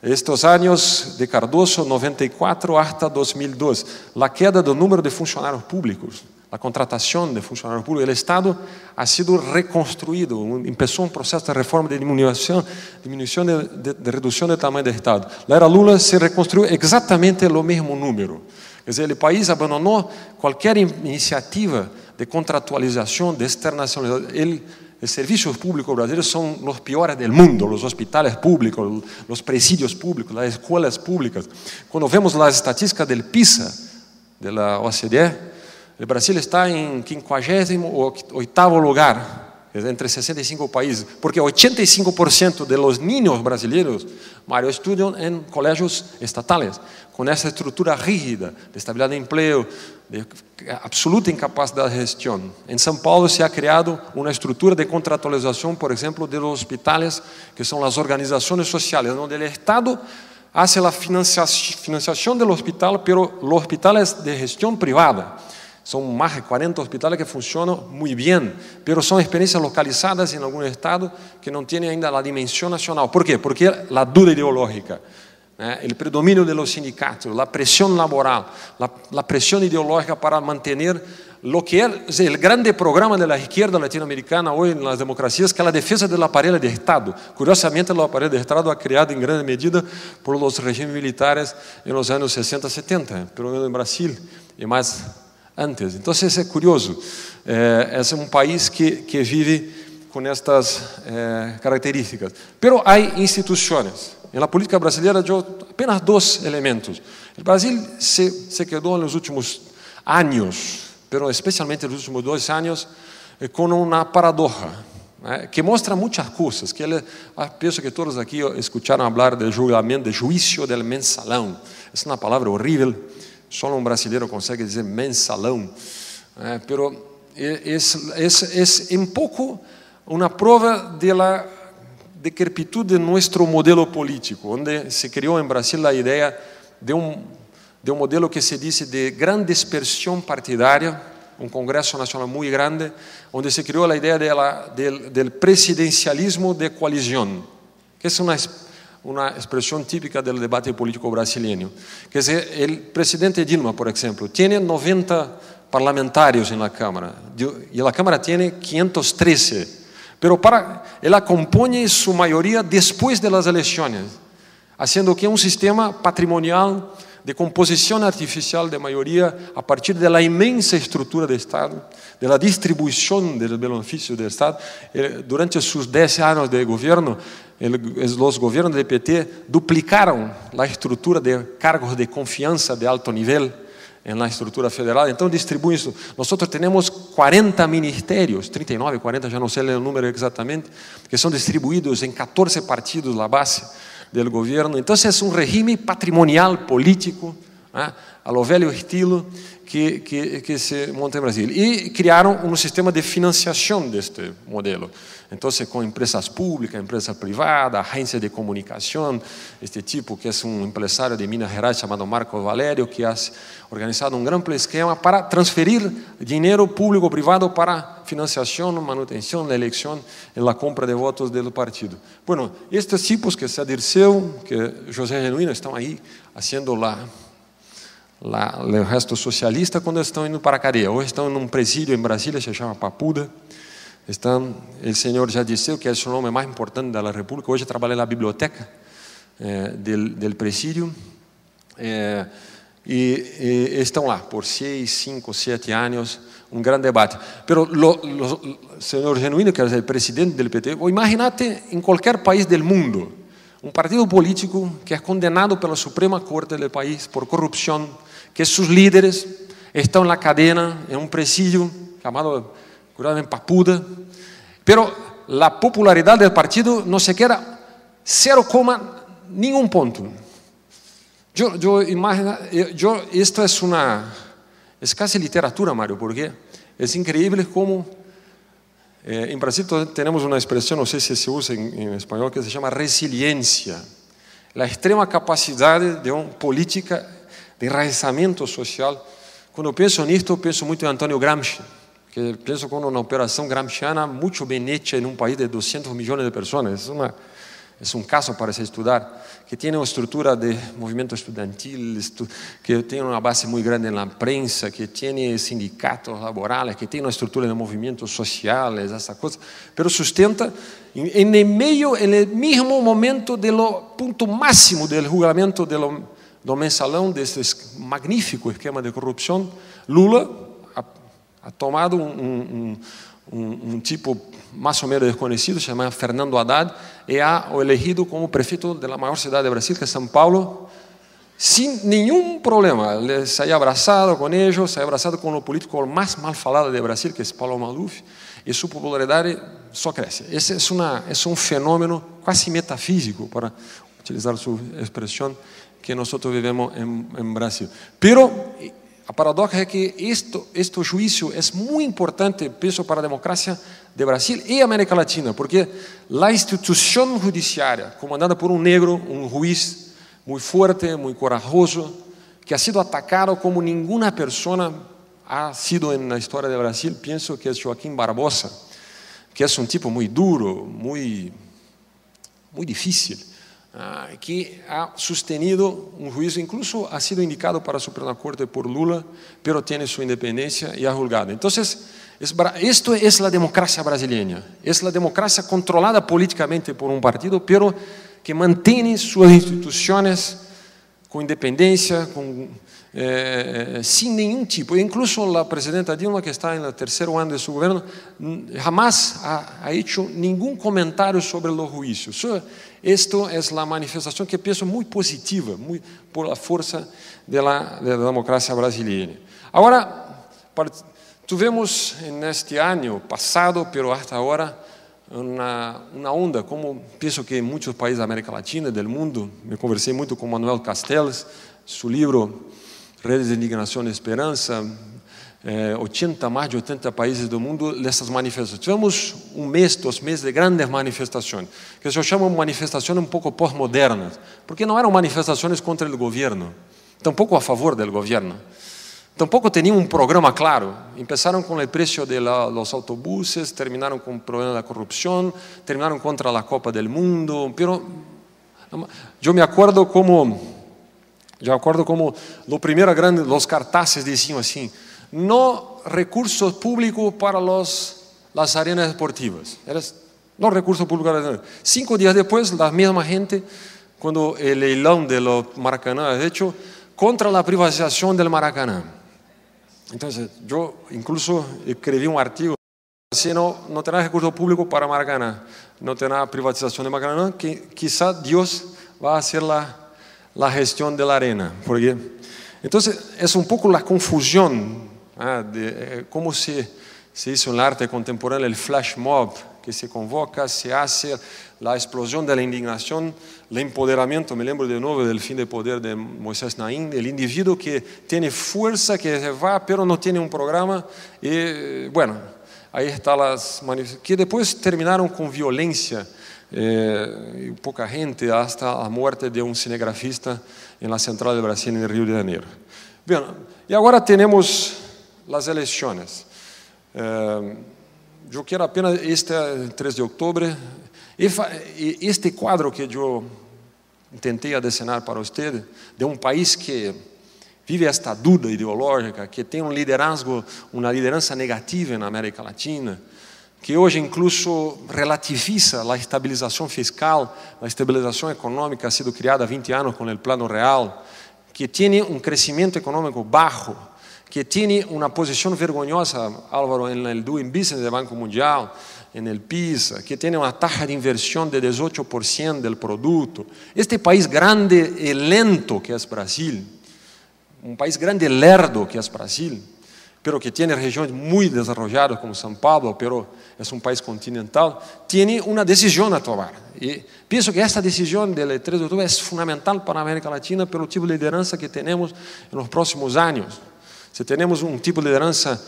estos años de Cardoso, 94 hasta 2002, la queda del número de funcionarios públicos, la contratación de funcionarios públicos, el Estado ha sido reconstruido, empezó un proceso de reforma, de disminución de reducción del tamaño del Estado. La era Lula se reconstruyó exactamente lo mismo número. Es decir, el país abandonó cualquier iniciativa de contractualización, de externalización. Los servicios públicos brasileños son los peores del mundo, los hospitales públicos, los presidios públicos, las escuelas públicas. Cuando vemos las estadísticas del PISA, de la OCDE, el Brasil está en 58º lugar, entre 65 países, porque 85% de los niños brasileños, Mario, estudian en colegios estatales, con esa estructura rígida de estabilidad de empleo, de absoluta incapacidad de gestión. En São Paulo se ha creado una estructura de contractualización, por ejemplo, de los hospitales, que son las organizaciones sociales, donde el Estado hace la financiación del hospital, pero los hospitales de gestión privada. Son más de 40 hospitales que funcionan muy bien, pero son experiencias localizadas en algún estado que no tienen ainda la dimensión nacional. ¿Por qué? Porque la duda ideológica, el predominio de los sindicatos, la presión laboral, la presión ideológica para mantener lo que es el grande programa de la izquierda latinoamericana hoy en las democracias, que es la defensa del aparelho de Estado. Curiosamente, el aparelho de Estado ha creado en gran medida por los regímenes militares en los años 60-70, pero en Brasil y más antes. Entonces es curioso, es un país que vive con estas características. Pero hay instituciones. En la política brasileña yo apenas dos elementos. El Brasil se quedó en los últimos años, pero especialmente en los últimos 2 años, con una paradoja, que muestra muchas cosas. Pienso que todos aquí escucharon hablar del julgamento, del juicio del mensalão. Es una palabra horrible. Solo un brasileño consegue decir mensalão, pero es un poco una prueba de la decrepitud de nuestro modelo político, donde se creó en Brasil la idea de un modelo que se dice de gran dispersión partidaria, un Congreso Nacional muy grande, donde se creó la idea del presidencialismo de coalición, que es una expresión típica del debate político brasileño. Que es el presidente Dilma, por ejemplo, tiene 90 parlamentarios en la Cámara y la Cámara tiene 513, pero él acompaña su mayoría después de las elecciones, haciendo que un sistema patrimonial de composición artificial de mayoría a partir de la inmensa estructura del Estado, de la distribución del beneficio del Estado. Durante sus 10 años de gobierno, los gobiernos del PT duplicaron la estructura de cargos de confianza de alto nivel en la estructura federal. Entonces distribuyen eso. Nosotros tenemos 40 ministerios, 39, 40, ya no sé el número exactamente, que son distribuidos en 14 partidos, la base del gobierno. Entonces es un régimen patrimonial, político, a lo velho estilo que se monta en Brasil. Y crearon un sistema de financiación de este modelo. Entonces, con empresas públicas, empresas privadas, agencias de comunicación, este tipo que es un empresario de Minas Gerais llamado Marcos Valério, que ha organizado un gran esquema para transferir dinero público-privado para financiación, manutención, la elección y la compra de votos del partido. Bueno, estos tipos que se Dirceu, que José Genuino, están ahí haciendo el gesto socialista cuando están yendo para cadeia. Hoy están en un presidio en Brasilia, se llama Papuda. Están el señor Jair Dirceu, que es el hombre más importante de la República. Hoy trabaja en la biblioteca del presidio. e estão lá por 6, 5, 7 anos, um grande debate. Pero senhor Genuino, que é o presidente do PT, imagínate em qualquer país do mundo, um partido político que é condenado pela Suprema Corte do país por corrupção, que seus líderes estão na cadena, em um presídio chamado curadamente Papuda, pero a popularidade do partido não se queda 0, nenhum ponto. Esto es casi literatura, Mario, porque es increíble como en Brasil tenemos una expresión, no sé si se usa en español, que se llama resiliencia, la extrema capacidad de una política de enraizamiento social. Cuando pienso en esto, pienso mucho en Antonio Gramsci, que pienso con una operación gramsciana mucho bien hecha en un país de 200 millones de personas. Es un caso para se estudar, que tiene una estructura de movimiento estudiantil, que tiene una base muy grande en la prensa, que tiene sindicatos laborales, que tiene una estructura de movimientos sociales, esas cosas, pero sustenta en el mismo momento del punto máximo del julgamento do mensalão, de ese magnífico esquema de corrupción. Lula ha tomado un tipo más o menos desconocido, se llama Fernando Haddad, y ha elegido como prefeito de la mayor ciudad de Brasil, que es São Paulo, sin ningún problema. Se ha abrazado con ellos, se ha abrazado con el político más mal falado de Brasil, que es Paulo Maluf, y su popularidad só crece. Ese es un fenómeno casi metafísico, para utilizar su expresión, que nosotros vivimos en Brasil. Pero a paradoja é que este juízo é muito importante, penso, para a democracia de Brasil e América Latina, porque a instituição judiciária, comandada por um negro, um juiz muito forte, muito corajoso, que ha sido atacado como nenhuma pessoa ha sido na história de Brasil, penso que é Joaquim Barbosa, que é um tipo muito duro, muito difícil, que ha sostenido un juicio, incluso ha sido indicado para la Suprema Corte por Lula, pero tiene su independencia y ha juzgado. Entonces, esto es la democracia brasileña, es la democracia controlada políticamente por un partido, pero que mantiene sus instituciones con independencia, sin ningún tipo. Incluso la presidenta Dilma, que está en el tercer año de su gobierno, jamás ha hecho ningún comentario sobre los juicios. Esto es la manifestación que pienso muy positiva, muy por la fuerza de la democracia brasileña. Ahora, tuvimos en este año pasado, pero hasta ahora, una onda, como pienso que en muchos países de América Latina, del mundo. Me conversé mucho con Manuel Castells, su libro Redes de Indignación y Esperanza, más de 80 países del mundo, dessas manifestações. Tivemos mês, 2 meses de grandes manifestações, que se chamam manifestações um pouco pós-modernas, porque não eram manifestações contra o governo, tampouco a favor do governo, tampouco tinham um programa claro. Começaram com o preço dos autobuses, terminaram com o problema da corrupção, terminaram contra a Copa do Mundo, pero eu me acordo como lo primeiro grande, los cartazes diziam assim: no recursos públicos para las arenas deportivas. No recursos públicos. 5 días después, la misma gente, cuando el leilão de Maracanã es hecho, contra la privatización del Maracanã. Entonces, yo incluso escribí un artículo, si no tendrá recursos públicos para Maracanã, no tendrá privatización de Maracanã, que quizá Dios va a hacer la gestión de la arena. Porque, entonces, es un poco la confusión de cómo se hizo en el arte contemporáneo el flash mob, que se convoca, se hace la explosión de la indignación, el empoderamiento. Me lembro de nuevo del fin de poder de Moisés Naim, el individuo que tiene fuerza, que va, pero no tiene un programa. Y bueno, ahí están las manifestaciones, que después terminaron con violencia, y poca gente, hasta la muerte de un cinegrafista en la central de Brasil, en el Río de Janeiro. Bien, y ahora tenemos las elecciones. Yo quiero apenas este 3 de octubre, este cuadro que yo intenté desenhar para usted, de un país que vive esta duda ideológica, que tiene un liderazgo, una liderança negativa en América Latina, que hoje incluso relativiza a estabilização fiscal, a estabilização econômica ha sido criada há 20 anos com o Plano Real, que tiene un crecimiento económico bajo, que tiene una posición vergonzosa, Álvaro, en el Doing Business del Banco Mundial, en el PISA, que tiene una tasa de inversión de 18% del producto. Este país grande y lento que es Brasil, un país grande y lerdo que es Brasil, pero que tiene regiones muy desarrolladas como São Paulo, pero es un país continental, tiene una decisión a tomar. Y pienso que esta decisión del 3 de octubre es fundamental para América Latina pelo tipo de liderança que tenemos en los próximos años. Si tenemos un tipo de liderança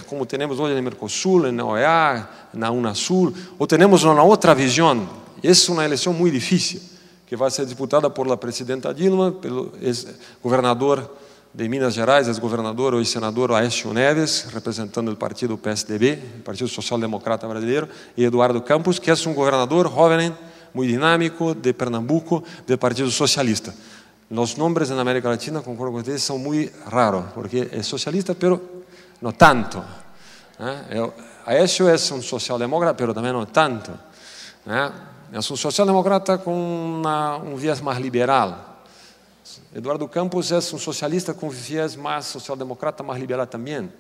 como tenemos hoy en el Mercosul, en la OEA, en la UNASUR, o tenemos una otra visión, es una elección muy difícil, que va a ser disputada por la presidenta Dilma, pelo gobernador de Minas Gerais, ex-governador hoy senador Aécio Neves, representando el partido PSDB, el Partido Social Democrata Brasileiro, y Eduardo Campos, que es un gobernador joven, muy dinámico, de Pernambuco, del Partido Socialista. Los nombres en América Latina, concuerdo con ustedes, son muy raros, porque es socialista, pero no tanto. Aécio es un socialdemócrata, pero también no tanto. Es un socialdemócrata con un viés más liberal. Eduardo Campos es un socialista con viés más socialdemócrata, más liberal también.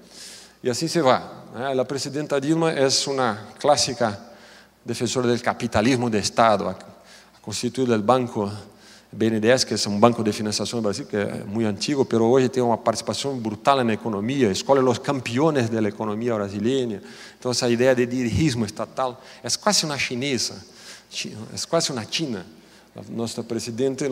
Y así se va. La presidenta Dilma es una clásica defensora del capitalismo de Estado. Ha constituido el banco BNDES, que es un banco de financiación de Brasil, que es muy antiguo, pero hoy tiene una participación brutal en la economía, escoge los campeones de la economía brasileña. Entonces, esa idea de dirigismo estatal es casi una chinesa, es casi una china. Nuestra presidenta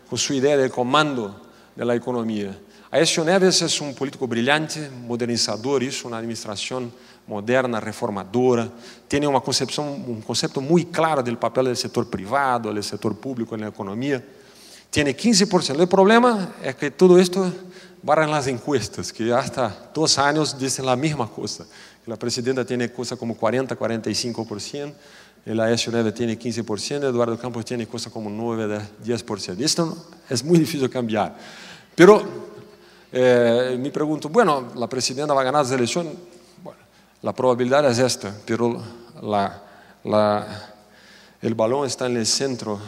con su idea de comando de la economía. Aécio Neves es un político brillante, modernizador, hizo una administración moderna, reformadora, tiene un concepto muy claro del papel del sector privado, del sector público en la economía. Tiene 15%. El problema es que todo esto va en las encuestas, que hasta 2 años dicen la misma cosa. La presidenta tiene cosa como 40-45%, el Aécio Neves tiene 15%, Eduardo Campos tiene cosa como 9-10%. Esto es muy difícil cambiar. Pero me pregunto, bueno, la presidenta va a ganar las elecciones. Bueno, la probabilidad es esta, pero el balón está en el centro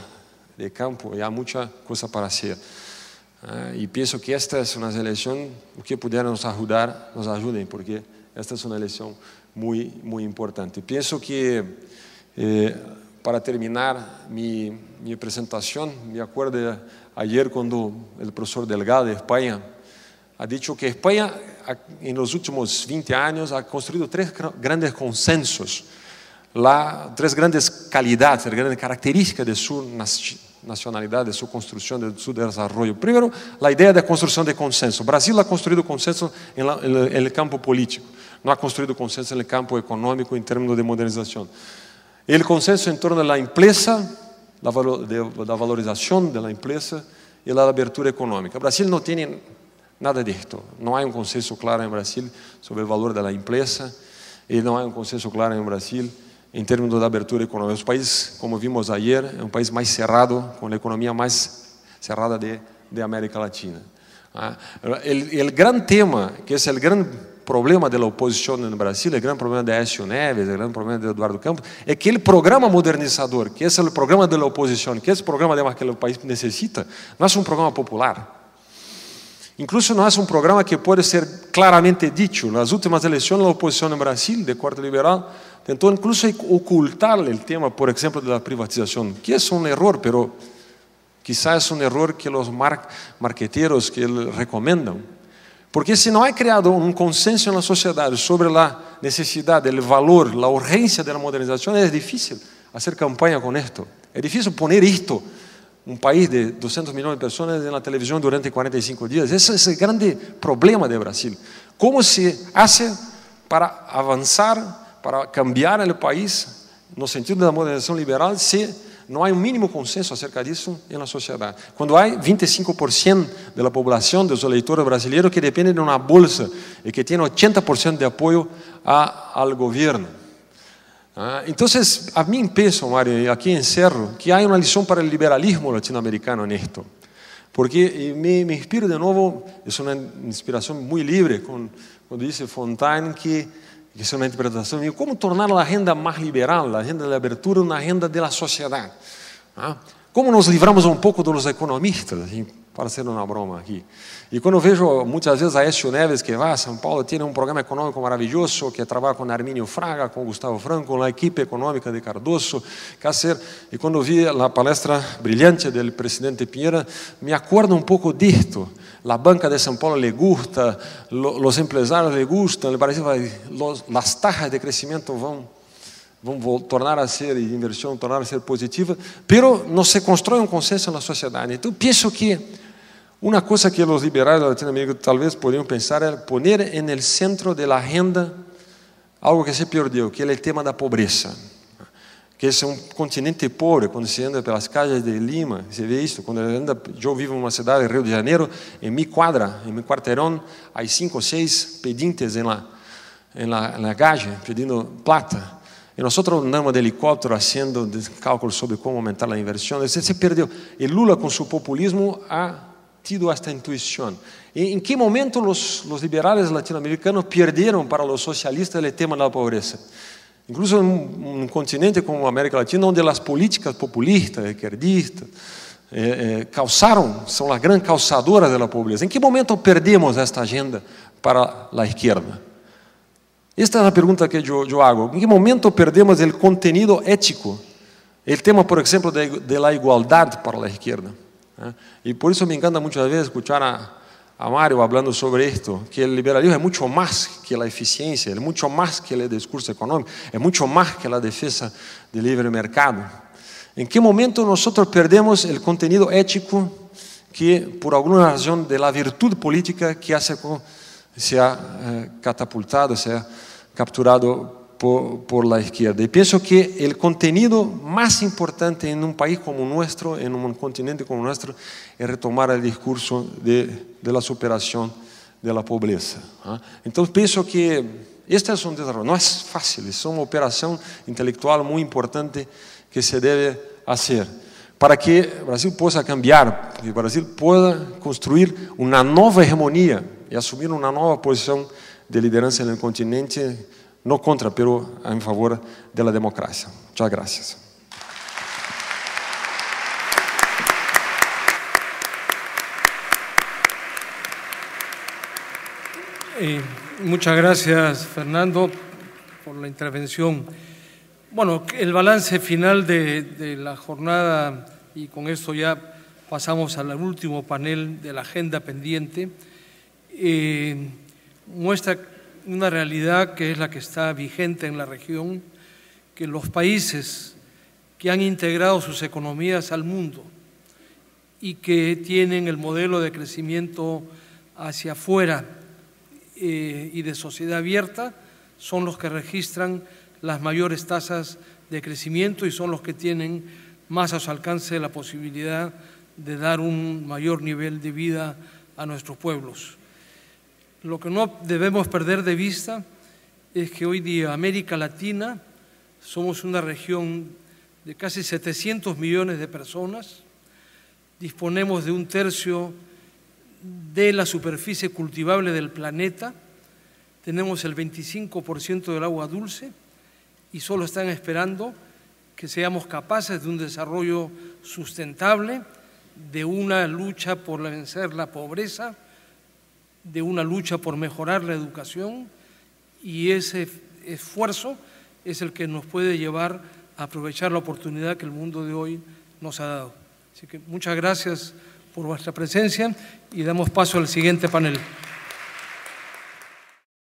del campo y hay mucha cosa para hacer. Y pienso que esta es una elección que pudieran nos ayuden, porque esta es una elección muy, muy importante. Pienso que para terminar mi presentación, me acuerdo ayer cuando el profesor Delgado de España ha dicho que España en los últimos 20 años ha construido 3 grandes consensos, 3 grandes calidades, 3 grandes características de su nacionalidad, de su construcción, de su desarrollo. Primero, la idea de construcción de consenso. Brasil ha construido consenso en el campo político, no ha construido consenso en el campo económico en términos de modernización. El consenso en torno a la empresa, la valorización de la empresa y la abertura económica. Brasil no tiene nada de esto. No hay un consenso claro en Brasil sobre el valor de la empresa y no hay un consenso claro en Brasil en términos de abertura económica. Es un país, como vimos ayer, es un país más cerrado, con la economía más cerrada de América Latina. El gran tema, que es el gran problema de la oposición en Brasil, el gran problema de Aécio Neves, el gran problema de Eduardo Campos, es que el programa modernizador, que es el programa de la oposición, que es el programa además que el país necesita, no es un programa popular. Incluso no es un programa que puede ser claramente dicho. En las últimas elecciones, la oposición en Brasil, de corte liberal, intentó incluso ocultar el tema, por ejemplo, de la privatización, que es un error, pero quizás es un error que los marqueteros que recomiendan. Porque si no hay creado un consenso en la sociedad sobre la necesidad, el valor, la urgencia de la modernización, es difícil hacer campaña con esto. Es difícil poner esto, un país de 200 millones de personas, en la televisión durante 45 días. Ese es el grande problema de Brasil. ¿Cómo se hace para avanzar, para cambiar el país, en el sentido de la modernización liberal, si no hay un mínimo consenso acerca de eso en la sociedad? Cuando hay 25% de la población, de los electores brasileños, que dependen de una bolsa y que tiene 80% de apoyo al gobierno. Entonces, a mí pienso, Mario, y aquí encerro, que hay una lección para el liberalismo latinoamericano en esto. Porque me inspiro de nuevo, es una inspiración muy libre, cuando dice Fontaine que es una interpretación de cómo tornar la agenda más liberal, la agenda de la abertura, una agenda de la sociedad. ¿Cómo nos libramos un poco de los economistas? para hacer una broma aquí. Y cuando veo muchas veces a Aécio Neves que va a São Paulo, tiene un programa económico maravilloso, que trabaja con Arminio Fraga, con Gustavo Franco, con la equipe económica de Cardoso, que hacer. Y cuando vi la palestra brillante del presidente Piñera, me acuerdo un poco de esto. La banca de São Paulo le gusta, los empresarios le gustan, le parece que las tajas de crecimiento vão tornar a ser, y inversión tornar a ser positiva, pero no se construye un consenso en la sociedad. Entonces pienso que una cosa que los liberales de Latinoamérica tal vez podrían pensar es poner en el centro de la agenda algo que se perdió, que es el tema de la pobreza. Que es un continente pobre. Cuando se anda por las calles de Lima, se ve esto. Yo vivo en una ciudad de Río de Janeiro, en mi cuadra, en mi cuarterón, hay 5 o 6 pedintes en la calle pidiendo plata. Y nosotros andamos de helicóptero haciendo cálculos sobre cómo aumentar la inversión. Se perdió. Y Lula con su populismo ha tido esta intuición. ¿En qué momento los liberales latinoamericanos perdieron para los socialistas el tema de la pobreza? Incluso en un continente como América Latina, donde las políticas populistas, izquierdistas, son las gran causadoras de la pobreza. ¿En qué momento perdemos esta agenda para la izquierda? Esta es la pregunta que yo hago. ¿En qué momento perdemos el contenido ético? El tema, por ejemplo, de la igualdad para la izquierda. Y por eso me encanta muchas veces escuchar a Mario hablando sobre esto, que el liberalismo es mucho más que la eficiencia, es mucho más que el discurso económico, es mucho más que la defensa del libre mercado. ¿En qué momento nosotros perdemos el contenido ético que por alguna razón de la virtud política que se ha catapultado, se ha capturado por la izquierda? Y pienso que el contenido más importante en un país como nuestro, en un continente como nuestro, es retomar el discurso de la superación de la pobreza. Entonces pienso que este es un desarrollo, no es fácil, es una operación intelectual muy importante que se debe hacer para que Brasil pueda cambiar, para que Brasil pueda construir una nueva hegemonía y asumir una nueva posición de lideranza en el continente, no contra, pero en favor de la democracia. Muchas gracias. Muchas gracias, Fernando, por la intervención. Bueno, el balance final de la jornada, y con esto ya pasamos al último panel de la agenda pendiente, muestra una realidad que es la que está vigente en la región, que los países que han integrado sus economías al mundo y que tienen el modelo de crecimiento hacia afuera y de sociedad abierta son los que registran las mayores tasas de crecimiento y son los que tienen más a su alcance la posibilidad de dar un mayor nivel de vida a nuestros pueblos. Lo que no debemos perder de vista es que hoy día América Latina somos una región de casi 700 millones de personas, disponemos de 1/3 de la superficie cultivable del planeta, tenemos el 25% del agua dulce y solo están esperando que seamos capaces de un desarrollo sustentable, de una lucha por vencer la pobreza, de una lucha por mejorar la educación, y ese esfuerzo es el que nos puede llevar a aprovechar la oportunidad que el mundo de hoy nos ha dado. Así que muchas gracias por vuestra presencia y damos paso al siguiente panel.